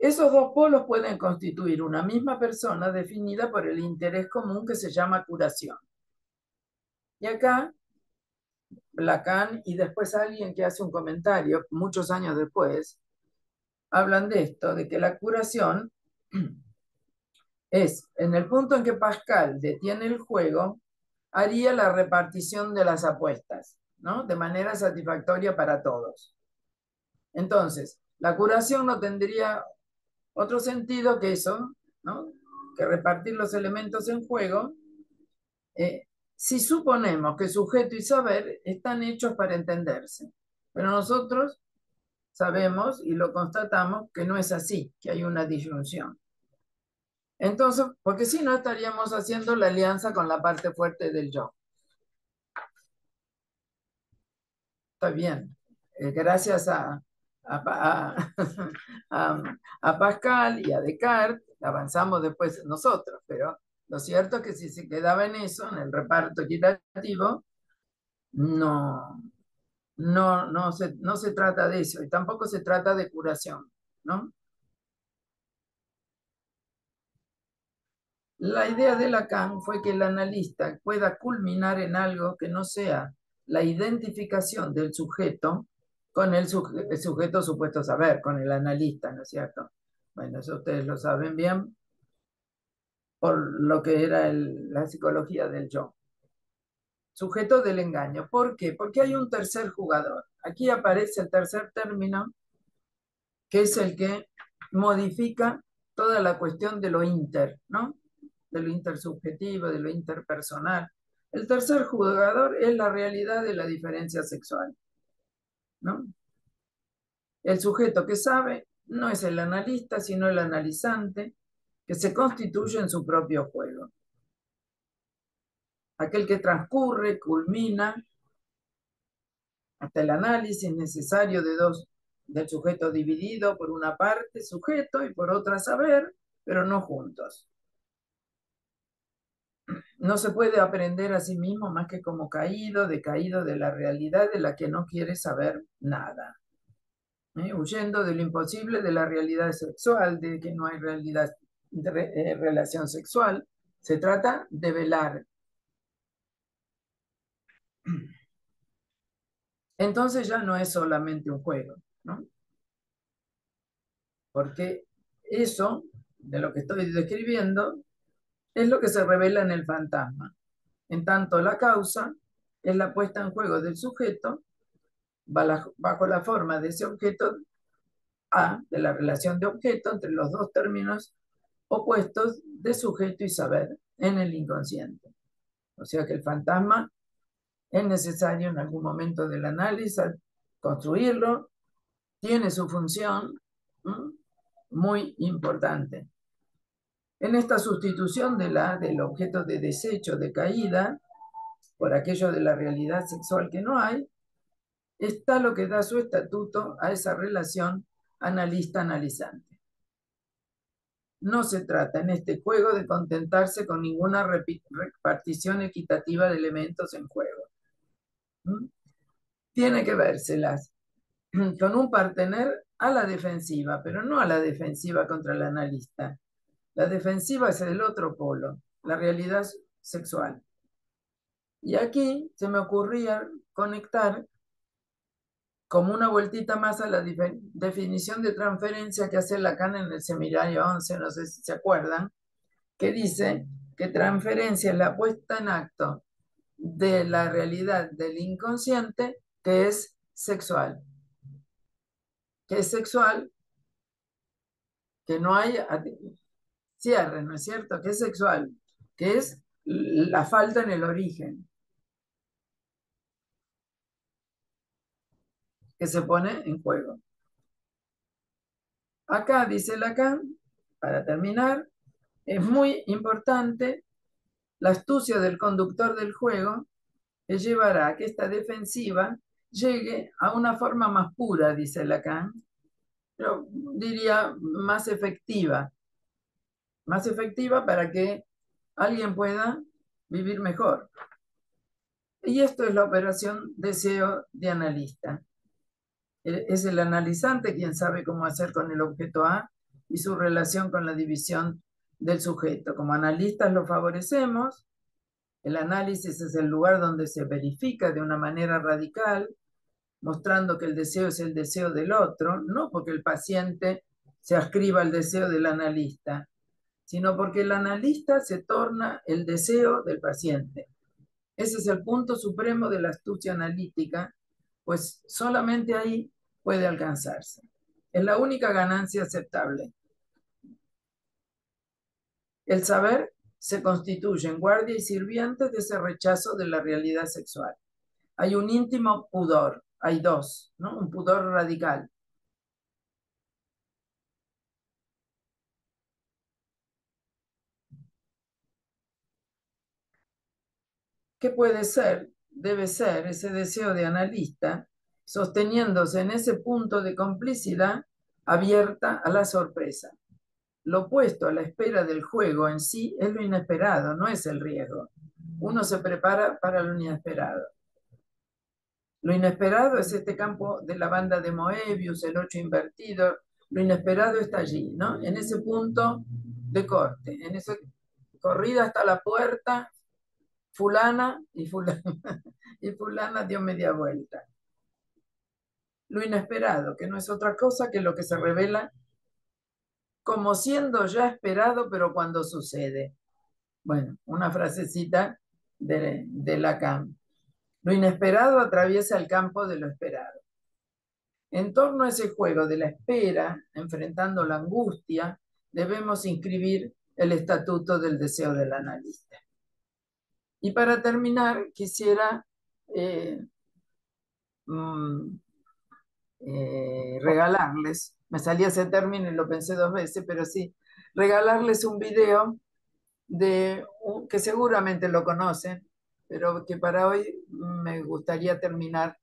Esos dos polos pueden constituir una misma persona definida por el interés común que se llama curación. Y acá Lacan y después alguien que hace un comentario muchos años después, hablan de esto, de que la curación es, en el punto en que Pascal detiene el juego, haría la repartición de las apuestas, ¿no? De manera satisfactoria para todos. Entonces, la curación no tendría otro sentido que eso, ¿no? Que repartir los elementos en juego, si suponemos que sujeto y saber están hechos para entenderse. Pero nosotros sabemos y lo constatamos que no es así, que hay una disyunción. Entonces, porque si no estaríamos haciendo la alianza con la parte fuerte del yo. Está bien. Gracias a Pascal y a Descartes, avanzamos después nosotros, pero lo cierto es que si se quedaba en eso, en el reparto equitativo, no se trata de eso, y tampoco se trata de curación, ¿no? La idea de Lacan fue que el analista pueda culminar en algo que no sea la identificación del sujeto con el sujeto supuesto saber, con el analista, ¿no es cierto? Bueno, eso ustedes lo saben bien por lo que era la psicología del yo. Sujeto del engaño. ¿Por qué? Porque hay un tercer jugador. Aquí aparece el tercer término, que es el que modifica toda la cuestión de lo inter, ¿no? De lo intersubjetivo, de lo interpersonal. El tercer jugador es la realidad de la diferencia sexual, ¿no? El sujeto que sabe no es el analista, sino el analizante, que se constituye en su propio juego. Aquel que transcurre, culmina, hasta el análisis necesario del sujeto dividido por una parte sujeto y por otra saber, pero no juntos. No se puede aprender a sí mismo más que como decaído de la realidad de la que no quiere saber nada. Huyendo de lo imposible de la realidad sexual, de que no hay relación sexual. Se trata de velar. Entonces ya no es solamente un juego, ¿no? Porque eso, de lo que estoy describiendo, es lo que se revela en el fantasma. En tanto, la causa es la puesta en juego del sujeto bajo la forma de ese objeto A, de la relación de objeto entre los dos términos opuestos de sujeto y saber en el inconsciente. O sea que el fantasma es necesario en algún momento del análisis construirlo, tiene su función muy importante. En esta sustitución del objeto de desecho, de caída, por aquello de la realidad sexual que no hay, está lo que da su estatuto a esa relación analista-analizante. No se trata en este juego de contentarse con ninguna repartición equitativa de elementos en juego. Tiene que vérselas con un partener a la defensiva, pero no a la defensiva contra el analista. La defensiva es el otro polo, la realidad sexual. Y aquí se me ocurría conectar como una vueltita más a la definición de transferencia que hace Lacan en el seminario 11, no sé si se acuerdan, que dice que transferencia es la puesta en acto de la realidad del inconsciente que es sexual. Que es sexual, que no hay cierre, ¿no es cierto? Que es sexual, que es la falta en el origen, que se pone en juego. Acá dice Lacan, para terminar, es muy importante la astucia del conductor del juego que llevará a que esta defensiva llegue a una forma más pura, dice Lacan, pero diría más efectiva para que alguien pueda vivir mejor. Y esto es la operación deseo de analista. Es el analizante quien sabe cómo hacer con el objeto A y su relación con la división del sujeto. Como analistas lo favorecemos. El análisis es el lugar donde se verifica de una manera radical, mostrando que el deseo es el deseo del otro, no porque el paciente se ascriba al deseo del analista, sino porque el analista se torna el deseo del paciente. Ese es el punto supremo de la astucia analítica, pues solamente ahí puede alcanzarse. Es la única ganancia aceptable. El saber se constituye en guardia y sirviente de ese rechazo de la realidad sexual. Hay un íntimo pudor, hay dos, ¿no? Un pudor radical. ¿Qué puede ser? Debe ser ese deseo de analista sosteniéndose en ese punto de complicidad abierta a la sorpresa. Lo opuesto a la espera del juego en sí es lo inesperado, no es el riesgo. Uno se prepara para lo inesperado. Lo inesperado es este campo de la banda de Moebius, el 8 invertido. Lo inesperado está allí, ¿no? En ese punto de corte, en esa corrida hasta la puerta, fulana y fulana, y fulana dio media vuelta. Lo inesperado, que no es otra cosa que lo que se revela como siendo ya esperado, pero cuando sucede. Bueno, una frasecita de Lacan. Lo inesperado atraviesa el campo de lo esperado. En torno a ese juego de la espera, enfrentando la angustia, debemos inscribir el estatuto del deseo del analista. Y para terminar, quisiera mm, regalarles, me salía ese término y lo pensé dos veces, pero sí, regalarles un video que seguramente lo conocen, pero que para hoy me gustaría terminar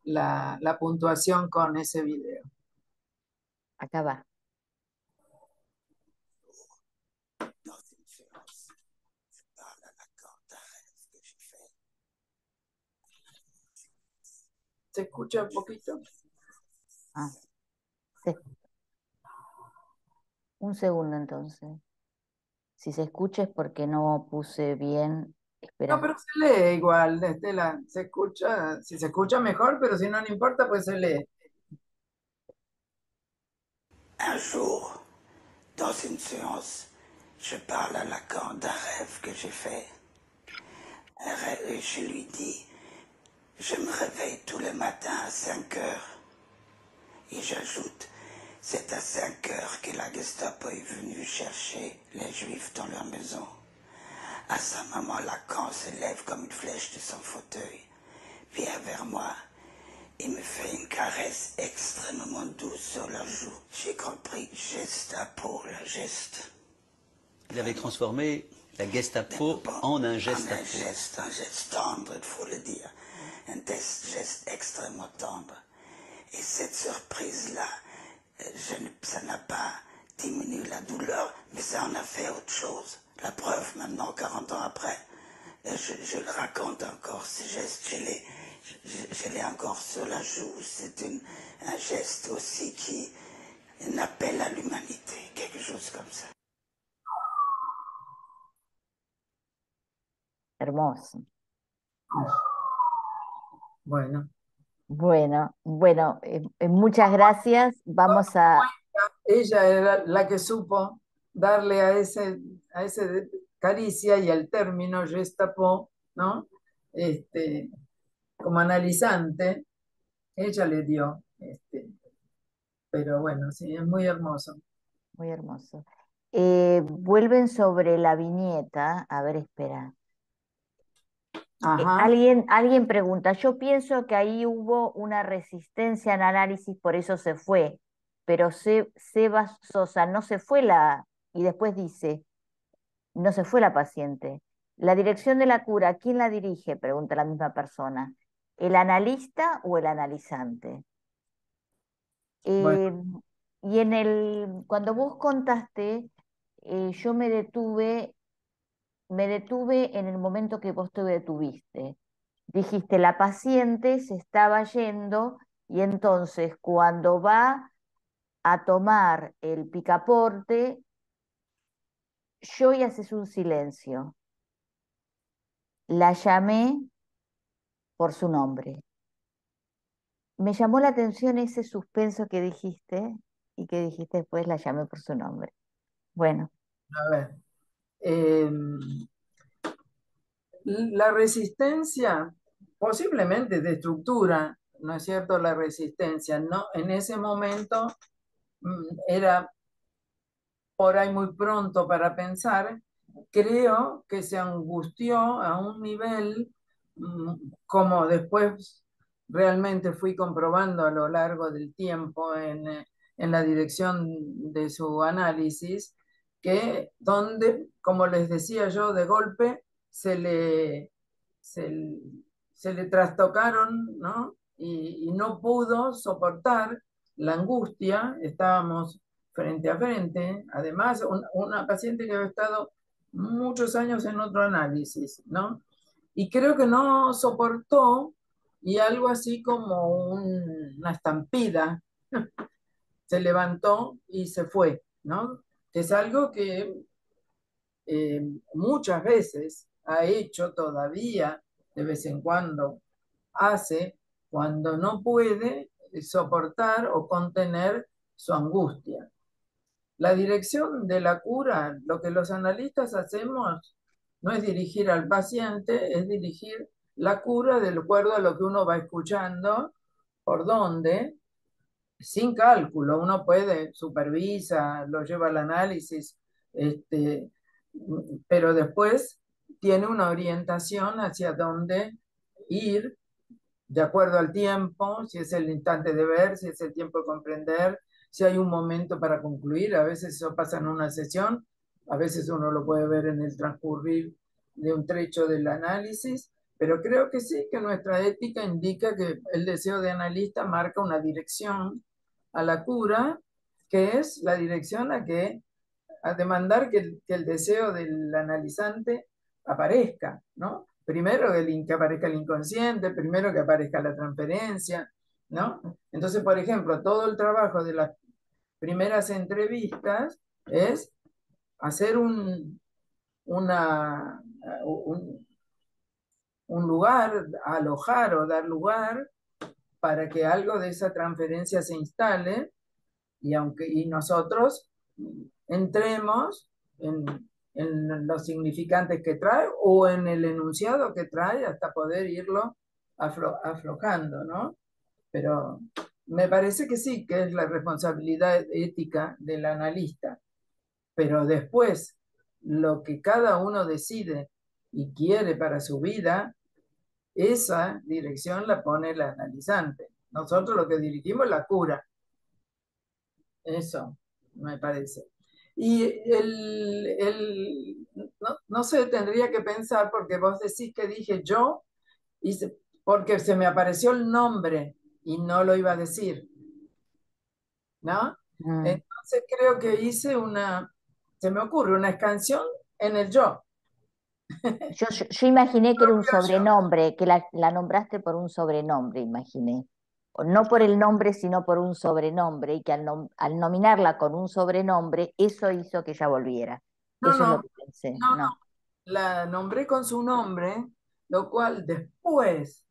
la puntuación con ese video. Acá va. ¿Se escucha un poquito? Ah, sí. Un segundo entonces. Si se escucha es porque no puse bien. No, Espera. pero se lee igual, Estela. Se escucha, si se escucha mejor, pero si no, no importa, pues se lee. Un jour, dans une séance, je parle à Lacan d'un rêve que j'ai fait. Un rêve, et je lui dis, je me réveille tous les matins à 5 heures. Et j'ajoute, c'est à 5 heures que la Gestapo est venue chercher les Juifs dans leur maison. À ce moment, Lacan se lève comme une flèche de son fauteuil, vient vers moi et me fait une caresse extrêmement douce sur la joue. J'ai compris, Gestapo, le geste. Il avait transformé la Gestapo en un geste. Un geste tendre, il faut le dire. Un geste extrêmement tendre. Et cette surprise-là, ça n'a pas diminué la douleur, mais ça en a fait autre chose. La preuve, maintenant, 40 ans après, je le raconte encore, ce geste, je l'ai encore sur la joue. C'est un geste aussi qui un appel à l'humanité, quelque chose comme ça. Hermoso. Bueno. Bueno, muchas gracias. Vamos a... Ella era la que supo darle a ese caricia y al término gestapo, ¿no? Como analizante, ella le dio. Pero bueno, sí, es muy hermoso. Muy hermoso. Vuelven sobre la viñeta. A ver, espera. Ajá. Alguien pregunta, yo pienso que ahí hubo una resistencia al análisis, por eso se fue, pero Sebas Sosa no se fue y después dice, no se fue la paciente. La dirección de la cura, ¿quién la dirige? Pregunta la misma persona. ¿El analista o el analizante? Bueno. Y cuando vos contaste, yo me detuve en el momento que vos te detuviste. Dijiste, la paciente se estaba yendo y entonces cuando va a tomar el picaporte, yo y haces un silencio. La llamé por su nombre. Me llamó la atención ese suspenso que dijiste y que dijiste después la llamé por su nombre. Bueno, A ver, la resistencia, posiblemente de estructura, ¿no es cierto? La resistencia, ¿no? En ese momento era por ahí muy pronto para pensar, creo que se angustió a un nivel, como después realmente fui comprobando a lo largo del tiempo en la dirección de su análisis, que donde, como les decía yo, de golpe se, se le trastocaron, ¿no? Y no pudo soportar la angustia, estábamos frente a frente, además una paciente que había estado muchos años en otro análisis, ¿no? Y creo que no soportó y algo así como una estampida se levantó y se fue, ¿no? Que es algo que muchas veces ha hecho todavía, de vez en cuando hace, cuando no puede soportar o contener su angustia. La dirección de la cura, lo que los analistas hacemos, no es dirigir al paciente, es dirigir la cura de acuerdo a lo que uno va escuchando, por dónde, sin cálculo. Uno puede, supervisa, lo lleva al análisis, este, pero después tiene una orientación hacia dónde ir de acuerdo al tiempo, si es el instante de ver, si es el tiempo de comprender, si hay un momento para concluir. A veces eso pasa en una sesión, a veces uno lo puede ver en el transcurrir de un trecho del análisis, pero creo que sí, que nuestra ética indica que el deseo de analista marca una dirección a la cura, que es la dirección a demandar que el deseo del analizante aparezca, ¿no? Primero que aparezca el inconsciente, primero que aparezca la transferencia, ¿no? Entonces, por ejemplo, todo el trabajo de las primeras entrevistas es hacer un, un lugar, alojar o dar lugar para que algo de esa transferencia se instale y nosotros entremos en los significantes que trae o en el enunciado que trae hasta poder irlo aflojando, ¿no? Pero me parece que sí, que es la responsabilidad ética del analista, pero después lo que cada uno decide y quiere para su vida, esa dirección la pone el analizante. Nosotros lo que dirigimos es la cura. Eso, me parece. Y no sé, tendría que pensar, porque vos decís que dije yo, porque se me apareció el nombre y no lo iba a decir, ¿no? Entonces creo que se me ocurre una escansión en el yo. yo imaginé que era un Propio yo. sobrenombre, que la nombraste por un sobrenombre, imaginé. O no por el nombre, sino por un sobrenombre, y que al nominarla con un sobrenombre, eso hizo que ella volviera. No, Eso es lo no, que pensé, no, no. no. La nombré con su nombre, lo cual después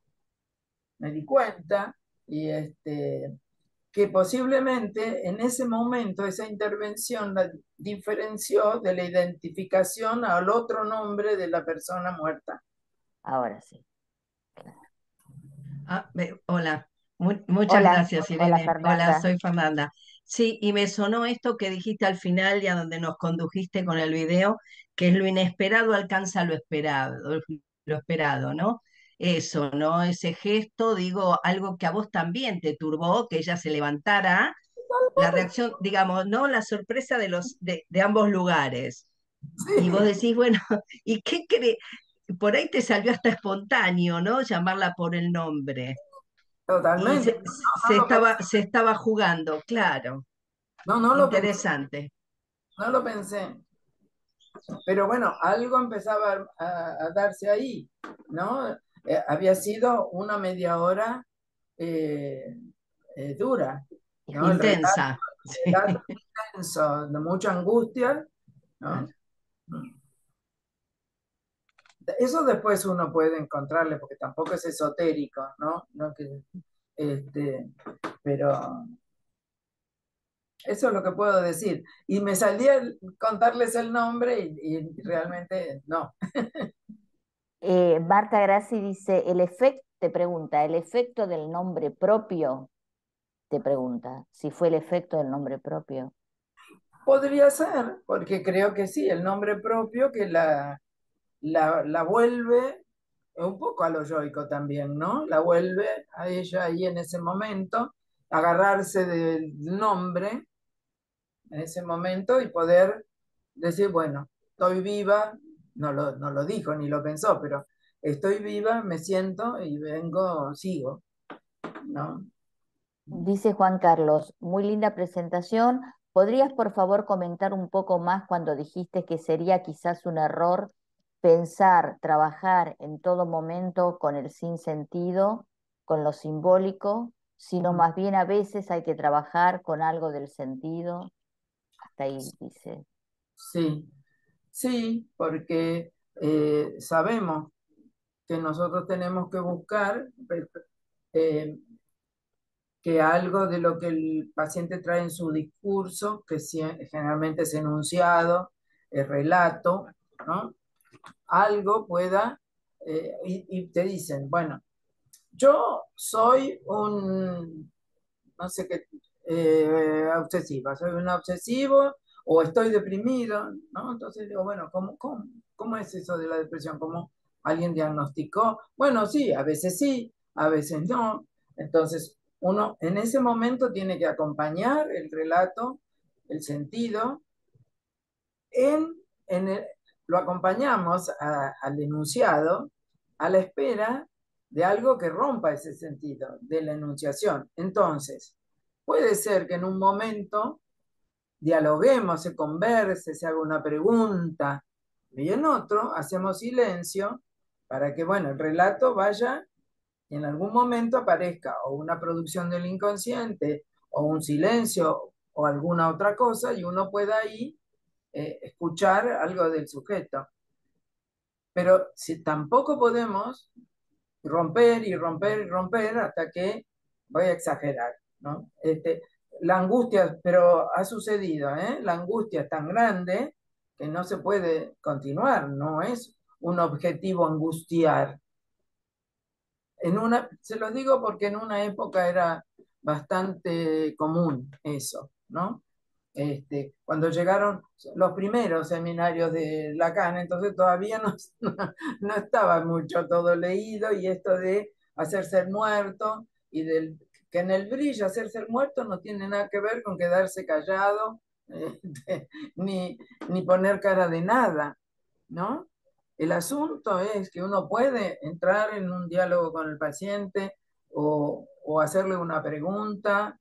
me di cuenta y que posiblemente en ese momento esa intervención la diferenció de la identificación al otro nombre de la persona muerta. Ahora sí. Hola, muchas Hola, gracias, hola Irene. Hola, Fernanda. soy Fernanda. Sí, y me sonó esto que dijiste al final y a donde nos condujiste con el video, que es lo inesperado alcanza lo esperado, ¿no? Eso, ¿no? Ese gesto, digo, algo que a vos también te turbó, que ella se levantara, la reacción, digamos, ¿no? La sorpresa de ambos lugares. Y vos Sí, decís, bueno, ¿y qué crees? Por ahí te salió hasta espontáneo, ¿no? Llamarla por el nombre. Y totalmente. No, no lo pensé. se estaba jugando, claro. No, no lo pensé. Interesante. No lo pensé. Pero bueno, algo empezaba a darse ahí, ¿no? Había sido una media hora dura, ¿no? El relato Intensa. relato intenso, de mucha angustia, ¿no? Eso después uno puede encontrarle, porque tampoco es esotérico, ¿no? No que, pero eso es lo que puedo decir. Y me salía contarles el nombre y realmente no. Marta Grassi dice, te pregunta, ¿el efecto del nombre propio? Te pregunta, si fue el efecto del nombre propio. Podría ser, porque creo que sí, el nombre propio que la vuelve un poco a lo yoico también, ¿no? La vuelve a ella ahí en ese momento, agarrarse del nombre en ese momento y poder decir, bueno, estoy viva, no lo dijo ni lo pensó, pero estoy viva, me siento y vengo, sigo, ¿no? Dice Juan Carlos, muy linda presentación. ¿Podrías por favor comentar un poco más cuando dijiste que sería quizás un error pensar, trabajar en todo momento con el sinsentido, con lo simbólico, sino más bien a veces hay que trabajar con algo del sentido? Hasta ahí dice. Sí, sí, porque sabemos que nosotros tenemos que buscar eh, que algo de lo que el paciente trae en su discurso, que generalmente es enunciado, el relato, ¿no? Algo pueda, y te dicen, bueno, yo soy un, no sé qué, obsesiva, soy un obsesivo o estoy deprimido, ¿no? Entonces digo, bueno, ¿cómo es eso de la depresión? ¿Cómo alguien diagnosticó? Bueno, sí, a veces no. Entonces, uno en ese momento tiene que acompañar el relato, el sentido, en, en el- lo acompañamos al enunciado a la espera de algo que rompa ese sentido de la enunciación. Entonces, puede ser que en un momento dialoguemos, se converse, se haga una pregunta, y en otro hacemos silencio para que, bueno, el relato vaya y en algún momento aparezca o una producción del inconsciente o un silencio o alguna otra cosa y uno pueda ahí escuchar algo del sujeto. Pero si tampoco podemos romper y romper y romper hasta que, voy a exagerar, ¿no? La angustia, pero ha sucedido, ¿eh? La angustia es tan grande que no se puede continuar, no es un objetivo angustiar. Se lo digo porque en una época era bastante común eso, ¿no? Cuando llegaron los primeros seminarios de Lacan, entonces todavía no estaba mucho todo leído y esto de hacerse el muerto y que en el brillo hacerse el muerto no tiene nada que ver con quedarse callado ni, ni poner cara de nada, ¿no? El asunto es que uno puede entrar en un diálogo con el paciente o hacerle una pregunta,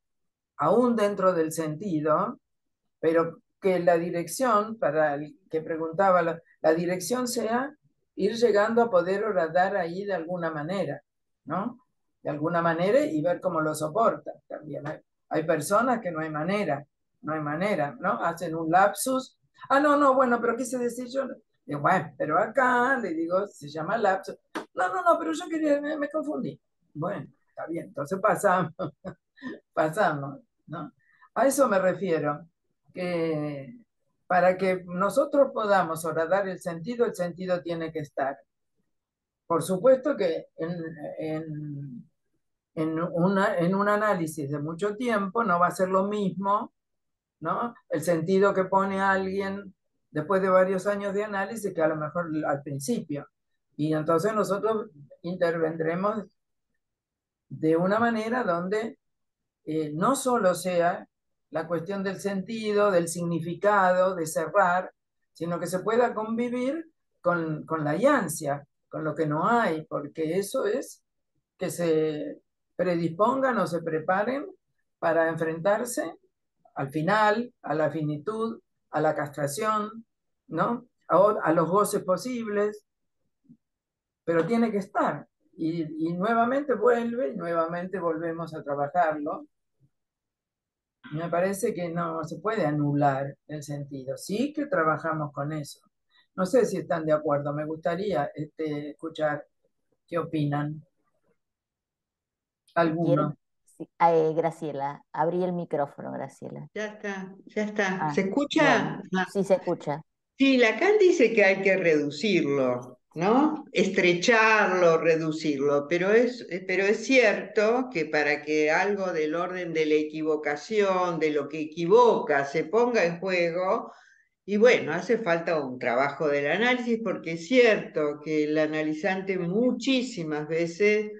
aún dentro del sentido, pero que la dirección, para el que preguntaba, la dirección sea ir llegando a poder orar ahí de alguna manera, ¿no? De alguna manera y ver cómo lo soporta. También hay personas que no hay manera, ¿no? Hacen un lapsus. Ah, no, no, bueno, pero quise decir yo. Digo, bueno, pero acá le digo, se llama lapsus. No, pero yo quería, me confundí. Bueno, está bien, entonces pasamos, pasamos, ¿no? A eso me refiero, que para que nosotros podamos horadar el sentido tiene que estar. Por supuesto que en un análisis de mucho tiempo no va a ser lo mismo, ¿no? El sentido que pone alguien después de varios años de análisis que a lo mejor al principio. Y entonces nosotros intervendremos de una manera donde no solo sea la cuestión del sentido, del significado, de cerrar, sino que se pueda convivir con la ansia, con lo que no hay, porque eso es que se predispongan o se preparen para enfrentarse al final, a la finitud, a la castración, ¿no? A los goces posibles, pero tiene que estar. Y nuevamente vuelve, y nuevamente volvemos a trabajarlo, Me parece que no se puede anular el sentido. Sí que trabajamos con eso. No sé si están de acuerdo. Me gustaría escuchar qué opinan Si quieren, algunos. sí, Graciela, abrí el micrófono, Graciela. Ya está, ya está. Ah, ¿Se escucha? bueno, sí se escucha. Sí, Lacan dice que hay que reducirlo, ¿no? Estrecharlo, reducirlo, pero es cierto que para que algo del orden de la equivocación, de lo que equivoca, se ponga en juego, y bueno, hace falta un trabajo del análisis, porque es cierto que el analizante muchísimas veces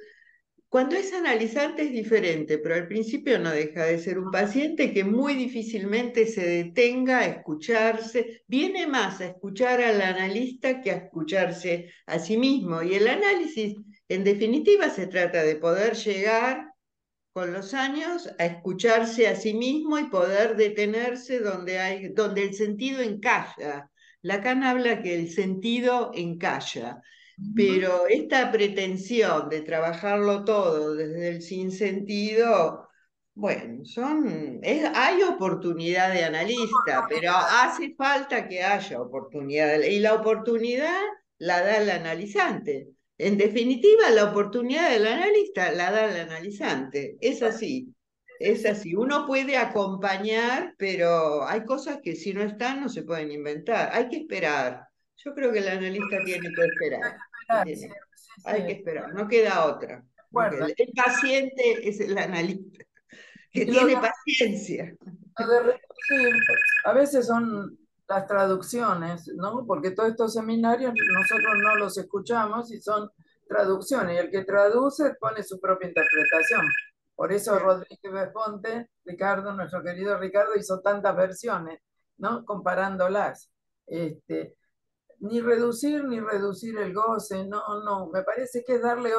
cuando es analizante es diferente, pero al principio no deja de ser un paciente que muy difícilmente se detenga a escucharse, viene más a escuchar al analista que a escucharse a sí mismo. Y el análisis, en definitiva, se trata de poder llegar con los años a escucharse a sí mismo y poder detenerse donde el sentido encalla. Lacan habla que el sentido encalla, pero esta pretensión de trabajarlo todo desde el sinsentido, bueno, hay oportunidad de analista, pero hace falta que haya oportunidad. Y la oportunidad la da el analizante. En definitiva, la oportunidad del analista la da el analizante. Es así. Es así. Uno puede acompañar, pero hay cosas que si no están no se pueden inventar. Hay que esperar. Yo creo que el analista tiene que esperar. Sí, sí, Hay que sí, esperar. No queda otra. recuerda. El paciente es el analista, que Y lo tiene paciencia. de reducir, a veces son las traducciones, ¿no? Porque todos estos seminarios nosotros no los escuchamos y son traducciones, y el que traduce pone su propia interpretación. Por eso Rodríguez Vesponte, Ricardo, nuestro querido Ricardo, hizo tantas versiones, ¿no? Comparándolas. Este, ni reducir el goce, no, no, me parece que es darle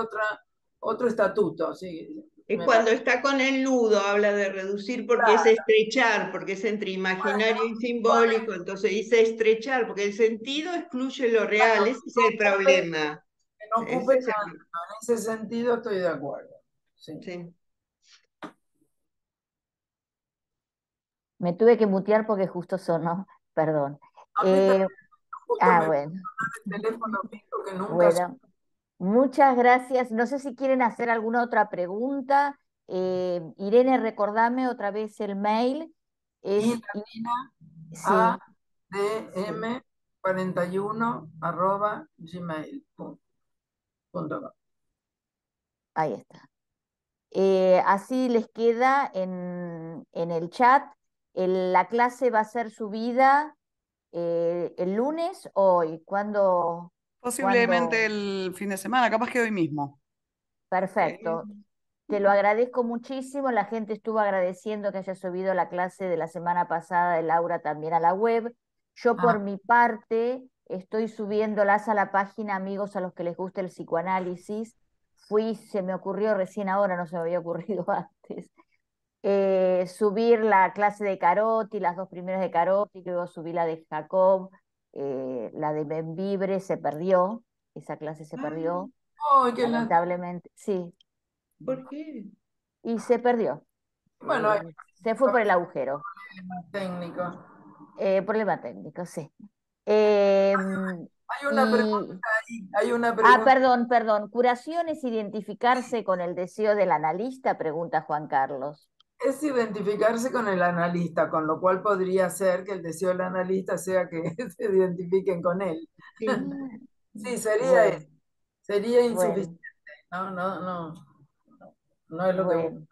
otro estatuto, sí, Es me cuando parece. está con el nudo, habla de reducir porque es estrechar, porque es entre imaginario y simbólico, entonces dice estrechar, porque el sentido excluye lo real, ese es el problema. Que no ocupe Ese es tanto. En ese sentido estoy de acuerdo. Sí. sí. Me tuve que mutear porque justo sonó, perdón. A mí también Eh, justo me bueno, el teléfono fijo que nunca bueno, muchas gracias. No sé si quieren hacer alguna otra pregunta. Irene, recordame otra vez el mail. Es, sí, sí, adm41@gmail.com. ahí está. Así les queda en el chat. La clase va a ser subida el lunes o hoy. Posiblemente ¿Cuándo? el fin de semana, capaz que hoy mismo. Perfecto. Te lo agradezco muchísimo. La gente estuvo agradeciendo que haya subido la clase de la semana pasada de Laura también a la web. Yo por Ah, mi parte estoy subiéndolas a la página Amigos a los que les guste el psicoanálisis. Se me ocurrió recién ahora, no se me había ocurrido antes. Subir la clase de Carotti, las dos primeras de Carotti, luego subí la de Jacob, la de Benvibre se perdió, esa clase se perdió, oh, qué lamentablemente, sí, ¿Por qué? y se perdió. bueno, hay Se fue por el agujero. problemas técnicos. Problema técnico, sí. Eh, Hay una pregunta y, ahí, hay una pregunta. perdón. ¿Curación es identificarse con el deseo del analista? Pregunta Juan Carlos. Es identificarse con el analista, con lo cual podría ser que el deseo del analista sea que se identifiquen con él. Sí. Sí, Bueno, sería bueno, insuficiente. No, no, no, no es lo que busco. bueno.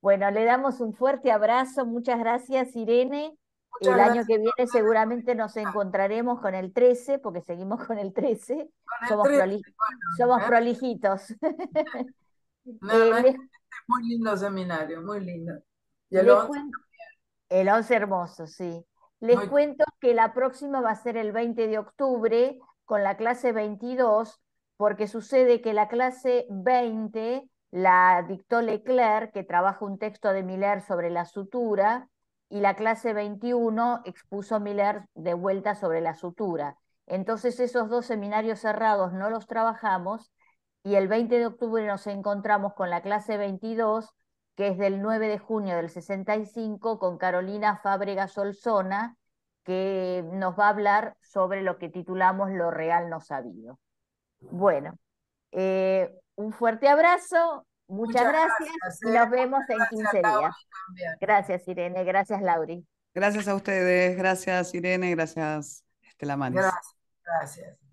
Bueno, le damos un fuerte abrazo. Muchas gracias, Irene. Muchas El año gracias que viene seguramente nos encontraremos con el 13, porque seguimos con el 13. con el Somos, 3. somos ¿Eh? prolijitos. No, no, es Les, muy lindo seminario, muy lindo. Y el les 11, cuento, el 11 hermoso, sí. Les muy, cuento que la próxima va a ser el 20 de octubre con la clase 22, porque sucede que la clase 20 la dictó Leclerc, que trabaja un texto de Miller sobre la sutura, y la clase 21 expuso Miller de vuelta sobre la sutura. Entonces esos dos seminarios cerrados no los trabajamos y el 20 de octubre nos encontramos con la clase 22 que es del 9 de junio del 65, con Carolina Fábrega Solsona, que nos va a hablar sobre lo que titulamos Lo real no sabido. Bueno, un fuerte abrazo, muchas gracias y nos vemos en Gracias, 15 días. Laura, también. Gracias, Irene, gracias, Lauri. Gracias a ustedes, gracias Irene, gracias Estela Maris. Gracias, gracias.